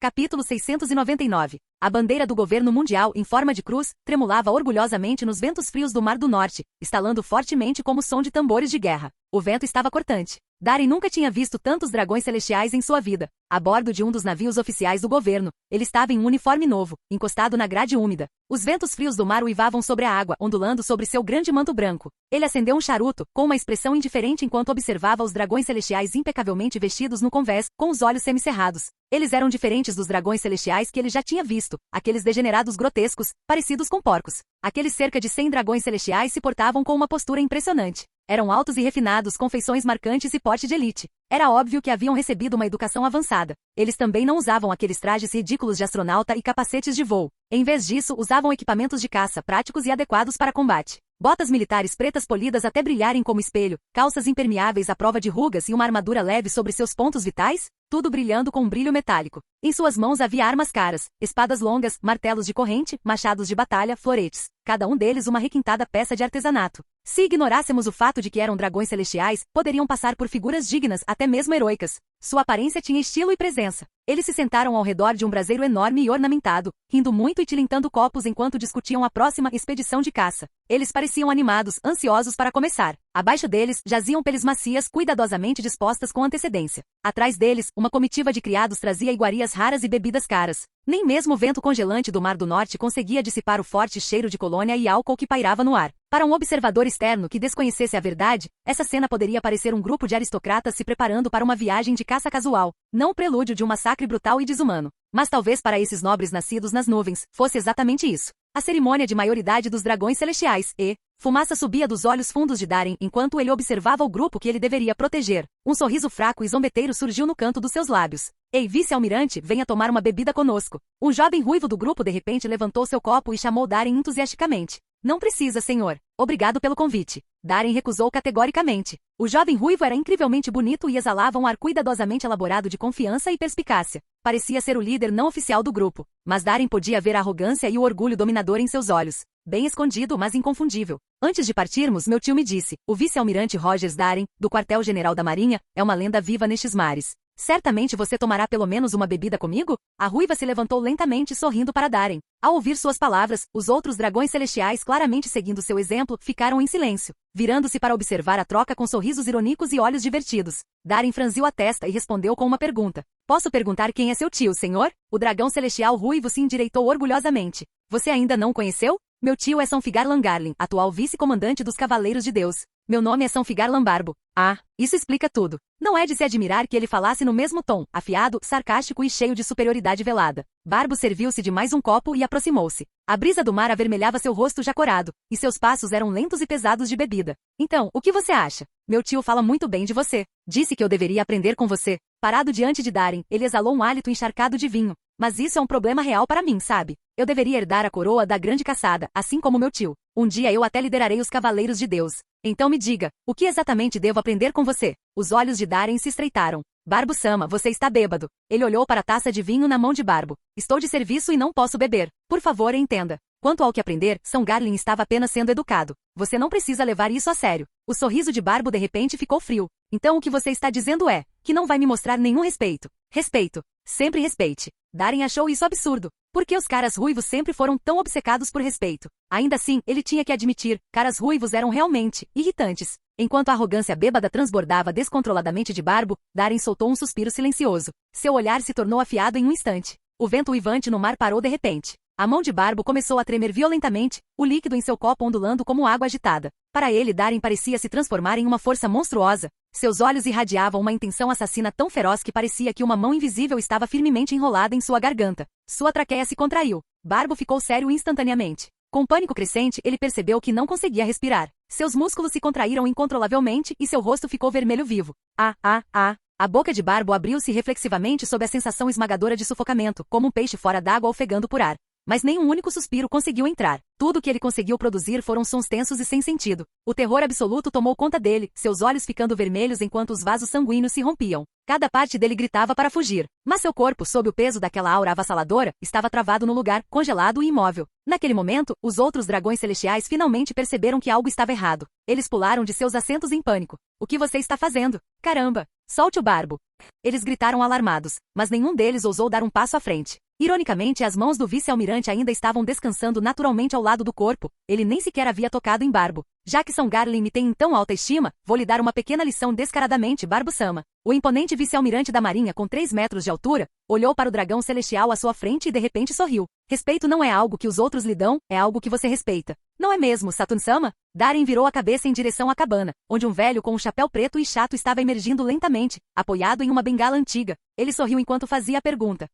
[SPEAKER 2] Capítulo 699. A bandeira do governo mundial, em forma de cruz, tremulava orgulhosamente nos ventos frios do Mar do Norte, estalando fortemente como som de tambores de guerra. O vento estava cortante. Darin nunca tinha visto tantos dragões celestiais em sua vida. A bordo de um dos navios oficiais do governo, ele estava em um uniforme novo, encostado na grade úmida. Os ventos frios do mar uivavam sobre a água, ondulando sobre seu grande manto branco. Ele acendeu um charuto, com uma expressão indiferente enquanto observava os dragões celestiais impecavelmente vestidos no convés, com os olhos semicerrados. Eles eram diferentes dos dragões celestiais que ele já tinha visto, aqueles degenerados grotescos, parecidos com porcos. Aqueles cerca de 100 dragões celestiais se portavam com uma postura impressionante. Eram altos e refinados, com feições marcantes e porte de elite. Era óbvio que haviam recebido uma educação avançada. Eles também não usavam aqueles trajes ridículos de astronauta e capacetes de voo. Em vez disso, usavam equipamentos de caça práticos e adequados para combate. Botas militares pretas polidas até brilharem como espelho, calças impermeáveis à prova de rugas e uma armadura leve sobre seus pontos vitais, tudo brilhando com um brilho metálico. Em suas mãos havia armas caras, espadas longas, martelos de corrente, machados de batalha, floretes, cada um deles uma requintada peça de artesanato. Se ignorássemos o fato de que eram dragões celestiais, poderiam passar por figuras dignas, até mesmo heroicas. Sua aparência tinha estilo e presença. Eles se sentaram ao redor de um braseiro enorme e ornamentado, rindo muito e tilintando copos enquanto discutiam a próxima expedição de caça. Eles pareciam animados, ansiosos para começar. Abaixo deles, jaziam peles macias cuidadosamente dispostas com antecedência. Atrás deles, uma comitiva de criados trazia iguarias raras e bebidas caras. Nem mesmo o vento congelante do Mar do Norte conseguia dissipar o forte cheiro de colônia e álcool que pairava no ar. Para um observador externo que desconhecesse a verdade, essa cena poderia parecer um grupo de aristocratas se preparando para uma viagem de caça casual, não o prelúdio de um massacre brutal e desumano. Mas talvez para esses nobres nascidos nas nuvens, fosse exatamente isso. A cerimônia de maioridade dos dragões celestiais, fumaça subia dos olhos fundos de Darin enquanto ele observava o grupo que ele deveria proteger. Um sorriso fraco e zombeteiro surgiu no canto dos seus lábios. Ei, vice-almirante, venha tomar uma bebida conosco. Um jovem ruivo do grupo de repente levantou seu copo e chamou Darin entusiasticamente. Não precisa, senhor. Obrigado pelo convite. Darin recusou categoricamente. O jovem ruivo era incrivelmente bonito e exalava um ar cuidadosamente elaborado de confiança e perspicácia. Parecia ser o líder não oficial do grupo, mas Darin podia ver a arrogância e o orgulho dominador em seus olhos. Bem escondido, mas inconfundível. Antes de partirmos, meu tio me disse, o vice-almirante Rogers Darin, do quartel-general da Marinha, é uma lenda viva nestes mares. Certamente você tomará pelo menos uma bebida comigo? A ruiva se levantou lentamente sorrindo para Darin. Ao ouvir suas palavras, os outros dragões celestiais, claramente seguindo seu exemplo, ficaram em silêncio, virando-se para observar a troca com sorrisos irônicos e olhos divertidos. Darin franziu a testa e respondeu com uma pergunta. Posso perguntar quem é seu tio, senhor? O dragão celestial ruivo se endireitou orgulhosamente. Você ainda não conheceu? Meu tio é São-Figar Langarlin, atual vice-comandante dos Cavaleiros de Deus. Meu nome é São-Figar Lambarbo. Ah, isso explica tudo. Não é de se admirar que ele falasse no mesmo tom, afiado, sarcástico e cheio de superioridade velada. Barbo serviu-se de mais um copo e aproximou-se. A brisa do mar avermelhava seu rosto já corado, e seus passos eram lentos e pesados de bebida. Então, o que você acha? Meu tio fala muito bem de você. Disse que eu deveria aprender com você. Parado diante de Darin, ele exalou um hálito encharcado de vinho. Mas isso é um problema real para mim, sabe? Eu deveria herdar a coroa da grande caçada, assim como meu tio. Um dia eu até liderarei os Cavaleiros de Deus. Então me diga, o que exatamente devo aprender com você? Os olhos de Darin se estreitaram. Barbo-sama, você está bêbado. Ele olhou para a taça de vinho na mão de Barbo. Estou de serviço e não posso beber. Por favor, entenda. Quanto ao que aprender, São Garlin estava apenas sendo educado. Você não precisa levar isso a sério. O sorriso de Barbo de repente ficou frio. Então o que você está dizendo é, que não vai me mostrar nenhum respeito. Respeito. Sempre respeite. Darin achou isso absurdo. Por que os caras ruivos sempre foram tão obcecados por respeito? Ainda assim, ele tinha que admitir, caras ruivos eram realmente irritantes. Enquanto a arrogância bêbada transbordava descontroladamente de Barbo, Darin soltou um suspiro silencioso. Seu olhar se tornou afiado em um instante. O vento uivante no mar parou de repente. A mão de Barbo começou a tremer violentamente, o líquido em seu copo ondulando como água agitada. Para ele, Darin parecia se transformar em uma força monstruosa. Seus olhos irradiavam uma intenção assassina tão feroz que parecia que uma mão invisível estava firmemente enrolada em sua garganta. Sua traqueia se contraiu. Barbo ficou sério instantaneamente. Com pânico crescente, ele percebeu que não conseguia respirar. Seus músculos se contraíram incontrolavelmente e seu rosto ficou vermelho vivo. A boca de Barbo abriu-se reflexivamente sob a sensação esmagadora de sufocamento, como um peixe fora d'água ofegando por ar. mas nenhum único suspiro conseguiu entrar. Tudo que ele conseguiu produzir foram sons tensos e sem sentido. O terror absoluto tomou conta dele, seus olhos ficando vermelhos enquanto os vasos sanguíneos se rompiam. Cada parte dele gritava para fugir, mas seu corpo, sob o peso daquela aura avassaladora, estava travado no lugar, congelado e imóvel. Naquele momento, os outros dragões celestiais finalmente perceberam que algo estava errado. Eles pularam de seus assentos em pânico. O que você está fazendo? Caramba! Solte o barbo! Eles gritaram alarmados, mas nenhum deles ousou dar um passo à frente. Ironicamente, as mãos do vice-almirante ainda estavam descansando naturalmente ao lado do corpo. Ele nem sequer havia tocado em Barbo. Já que São Garlin me tem em tão alta estima, vou lhe dar uma pequena lição descaradamente, Barbo-sama. O imponente vice-almirante da marinha com 3 metros de altura, olhou para o dragão celestial à sua frente e de repente sorriu. Respeito não é algo que os outros lhe dão, é algo que você respeita. Não é mesmo, Saturn-sama? Darren virou a cabeça em direção à cabana, onde um velho com um chapéu preto e chato estava emergindo lentamente, apoiado em uma bengala antiga. Ele sorriu enquanto fazia a pergunta.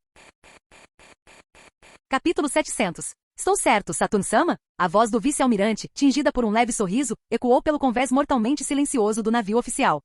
[SPEAKER 2] Capítulo 700. Estou certo, Saturn-sama? A voz do vice-almirante, tingida por um leve sorriso, ecoou pelo convés mortalmente silencioso do navio oficial.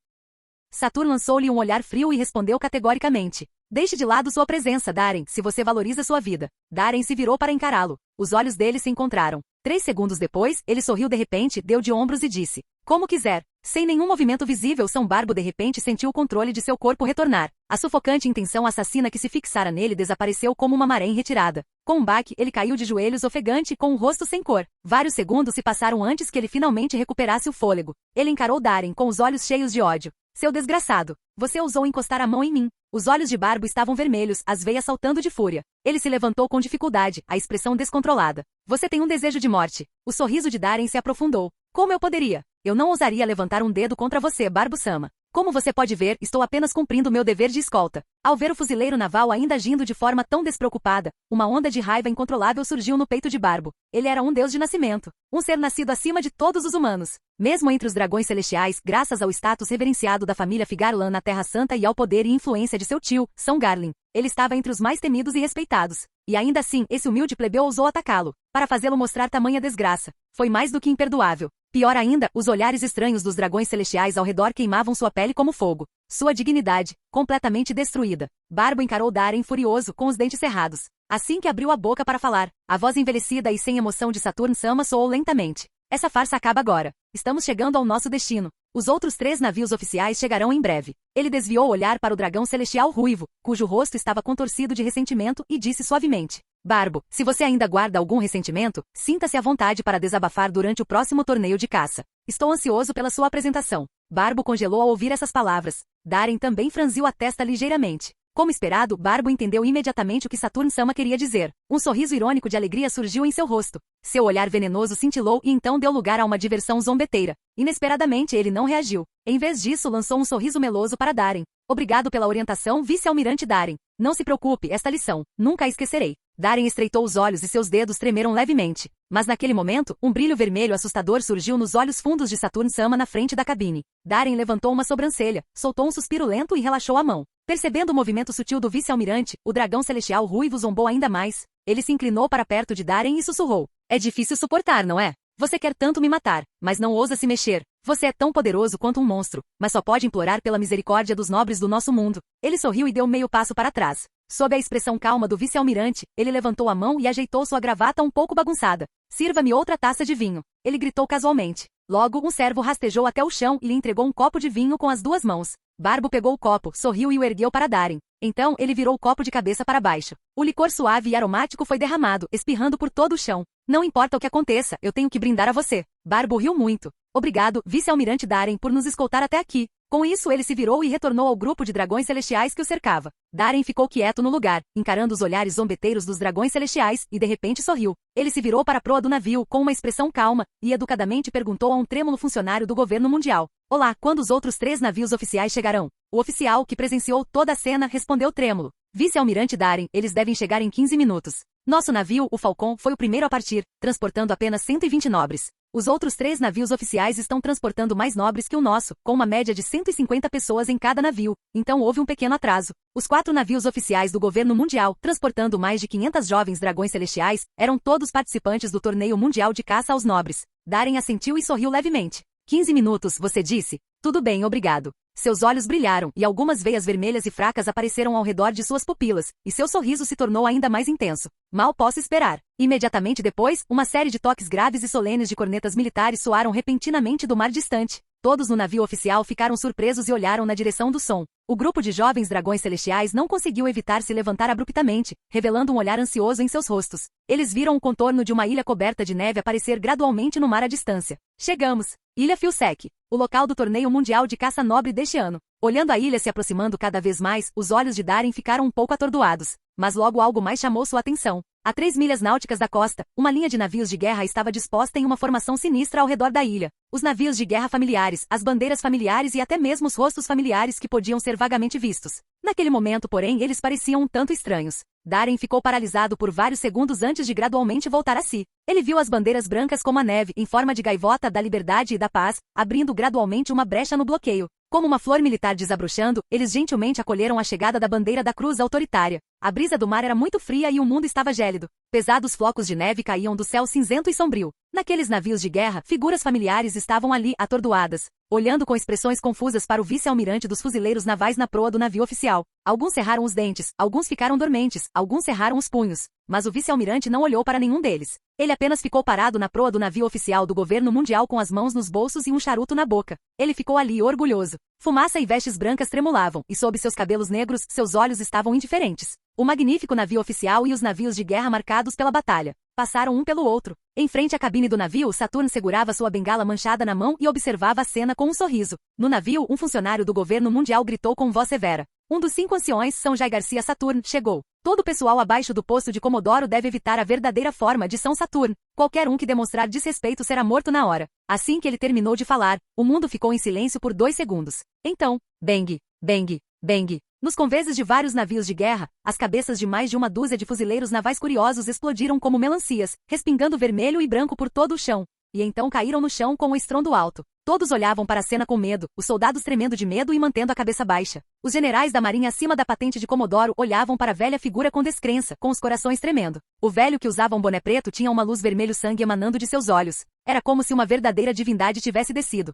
[SPEAKER 2] Saturn lançou-lhe um olhar frio e respondeu categoricamente. Deixe de lado sua presença, Darren, se você valoriza sua vida. Darren se virou para encará-lo. Os olhos dele se encontraram. 3 segundos depois, ele sorriu de repente, deu de ombros e disse. Como quiser. Sem nenhum movimento visível, São Barbo de repente sentiu o controle de seu corpo retornar. A sufocante intenção assassina que se fixara nele desapareceu como uma maré em retirada. Com um baque, ele caiu de joelhos ofegante com o rosto sem cor. Vários segundos se passaram antes que ele finalmente recuperasse o fôlego. Ele encarou Darren com os olhos cheios de ódio. Seu desgraçado, você ousou encostar a mão em mim. Os olhos de Barbo estavam vermelhos, as veias saltando de fúria. Ele se levantou com dificuldade, a expressão descontrolada. Você tem um desejo de morte. O sorriso de Darren se aprofundou. Como eu poderia? Eu não ousaria levantar um dedo contra você, Barbo-sama. Como você pode ver, estou apenas cumprindo meu dever de escolta. Ao ver o fuzileiro naval ainda agindo de forma tão despreocupada, uma onda de raiva incontrolável surgiu no peito de Barbo. Ele era um deus de nascimento, um ser nascido acima de todos os humanos. Mesmo entre os dragões celestiais, graças ao status reverenciado da família Figarlan na Terra Santa e ao poder e influência de seu tio, São Garlin, ele estava entre os mais temidos e respeitados. E ainda assim, esse humilde plebeu ousou atacá-lo, para fazê-lo mostrar tamanha desgraça. Foi mais do que imperdoável. Pior ainda, os olhares estranhos dos dragões celestiais ao redor queimavam sua pele como fogo. Sua dignidade, completamente destruída. Barbo encarou Darren furioso, com os dentes cerrados. Assim que abriu a boca para falar, a voz envelhecida e sem emoção de Saturn-sama soou lentamente. Essa farsa acaba agora. Estamos chegando ao nosso destino. Os outros 3 navios oficiais chegarão em breve. Ele desviou o olhar para o dragão celestial ruivo, cujo rosto estava contorcido de ressentimento, e disse suavemente. Barbo, se você ainda guarda algum ressentimento, sinta-se à vontade para desabafar durante o próximo torneio de caça. Estou ansioso pela sua apresentação. Barbo congelou ao ouvir essas palavras. Darren também franziu a testa ligeiramente. Como esperado, Barbo entendeu imediatamente o que Saturn-sama queria dizer. Um sorriso irônico de alegria surgiu em seu rosto. Seu olhar venenoso cintilou e então deu lugar a uma diversão zombeteira. Inesperadamente ele não reagiu. Em vez disso, lançou um sorriso meloso para Darren. Obrigado pela orientação, vice-almirante Darren. Não se preocupe, esta lição, nunca a esquecerei. Darren estreitou os olhos e seus dedos tremeram levemente. Mas naquele momento, um brilho vermelho assustador surgiu nos olhos fundos de Saturn-sama na frente da cabine. Darren levantou uma sobrancelha, soltou um suspiro lento e relaxou a mão. Percebendo o movimento sutil do vice-almirante, o dragão celestial ruivo zombou ainda mais. Ele se inclinou para perto de Darren e sussurrou. É difícil suportar, não é? Você quer tanto me matar, mas não ousa se mexer. Você é tão poderoso quanto um monstro, mas só pode implorar pela misericórdia dos nobres do nosso mundo. Ele sorriu e deu meio passo para trás. Sob a expressão calma do vice-almirante, ele levantou a mão e ajeitou sua gravata um pouco bagunçada. Sirva-me outra taça de vinho. Ele gritou casualmente. Logo, um servo rastejou até o chão e lhe entregou um copo de vinho com as 2 mãos. Barbo pegou o copo, sorriu e o ergueu para Darren. Então, ele virou o copo de cabeça para baixo. O licor suave e aromático foi derramado, espirrando por todo o chão. Não importa o que aconteça, eu tenho que brindar a você. Barbo riu muito. Obrigado, vice-almirante Darren, por nos escoltar até aqui. Com isso, ele se virou e retornou ao grupo de dragões celestiais que o cercava. Darren ficou quieto no lugar, encarando os olhares zombeteiros dos dragões celestiais, e de repente sorriu. Ele se virou para a proa do navio, com uma expressão calma, e educadamente perguntou a um trêmulo funcionário do governo mundial. Olá, quando os outros 3 navios oficiais chegarão? O oficial, que presenciou toda a cena, respondeu trêmulo. Vice-almirante Darren, eles devem chegar em 15 minutos. Nosso navio, o Falcon, foi o primeiro a partir, transportando apenas 120 nobres. Os outros 3 navios oficiais estão transportando mais nobres que o nosso, com uma média de 150 pessoas em cada navio, então houve um pequeno atraso. Os 4 navios oficiais do governo mundial, transportando mais de 500 jovens dragões celestiais, eram todos participantes do torneio mundial de caça aos nobres. Darren assentiu e sorriu levemente. 15 minutos, você disse? Tudo bem, obrigado. Seus olhos brilharam, e algumas veias vermelhas e fracas apareceram ao redor de suas pupilas, e seu sorriso se tornou ainda mais intenso. Mal posso esperar. Imediatamente depois, uma série de toques graves e solenes de cornetas militares soaram repentinamente do mar distante. Todos no navio oficial ficaram surpresos e olharam na direção do som. O grupo de jovens dragões celestiais não conseguiu evitar se levantar abruptamente, revelando um olhar ansioso em seus rostos. Eles viram o contorno de uma ilha coberta de neve aparecer gradualmente no mar à distância. Chegamos! Ilha Filsec, o local do torneio mundial de caça nobre deste ano. Olhando a ilha se aproximando cada vez mais, os olhos de Darren ficaram um pouco atordoados. Mas logo algo mais chamou sua atenção. A 3 milhas náuticas da costa, uma linha de navios de guerra estava disposta em uma formação sinistra ao redor da ilha. Os navios de guerra familiares, as bandeiras familiares e até mesmo os rostos familiares que podiam ser vagamente vistos. Naquele momento, porém, eles pareciam um tanto estranhos. Darren ficou paralisado por vários segundos antes de gradualmente voltar a si. Ele viu as bandeiras brancas como a neve, em forma de gaivota da liberdade e da paz, abrindo gradualmente uma brecha no bloqueio. Como uma flor militar desabrochando, eles gentilmente acolheram a chegada da bandeira da cruz autoritária. A brisa do mar era muito fria e o mundo estava gélido. Pesados flocos de neve caíam do céu cinzento e sombrio. Naqueles navios de guerra, figuras familiares estavam ali, atordoadas, olhando com expressões confusas para o vice-almirante dos fuzileiros navais na proa do navio oficial. Alguns cerraram os dentes, alguns ficaram dormentes, alguns cerraram os punhos. Mas o vice-almirante não olhou para nenhum deles. Ele apenas ficou parado na proa do navio oficial do governo mundial com as mãos nos bolsos e um charuto na boca. Ele ficou ali orgulhoso. Fumaça e vestes brancas tremulavam, e sob seus cabelos negros, seus olhos estavam indiferentes. O magnífico navio oficial e os navios de guerra marcados pela batalha passaram um pelo outro. Em frente à cabine do navio, Saturn segurava sua bengala manchada na mão e observava a cena com um sorriso. No navio, um funcionário do governo mundial gritou com voz severa. Um dos 5 anciões, São Jai Garcia Saturn, chegou. Todo o pessoal abaixo do posto de Comodoro deve evitar a verdadeira forma de São Saturn. Qualquer um que demonstrar desrespeito será morto na hora. Assim que ele terminou de falar, o mundo ficou em silêncio por 2 segundos. Então, bang, bang, bang. Nos conveses de vários navios de guerra, as cabeças de mais de uma dúzia de fuzileiros navais curiosos explodiram como melancias, respingando vermelho e branco por todo o chão. E então caíram no chão com um estrondo alto. Todos olhavam para a cena com medo, os soldados tremendo de medo e mantendo a cabeça baixa. Os generais da marinha acima da patente de Comodoro olhavam para a velha figura com descrença, com os corações tremendo. O velho que usava um boné preto tinha uma luz vermelho sangue emanando de seus olhos. Era como se uma verdadeira divindade tivesse descido.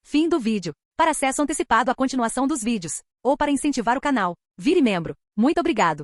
[SPEAKER 2] Fim do vídeo. Para acesso antecipado à continuação dos vídeos, ou para incentivar o canal, vire membro. Muito obrigado.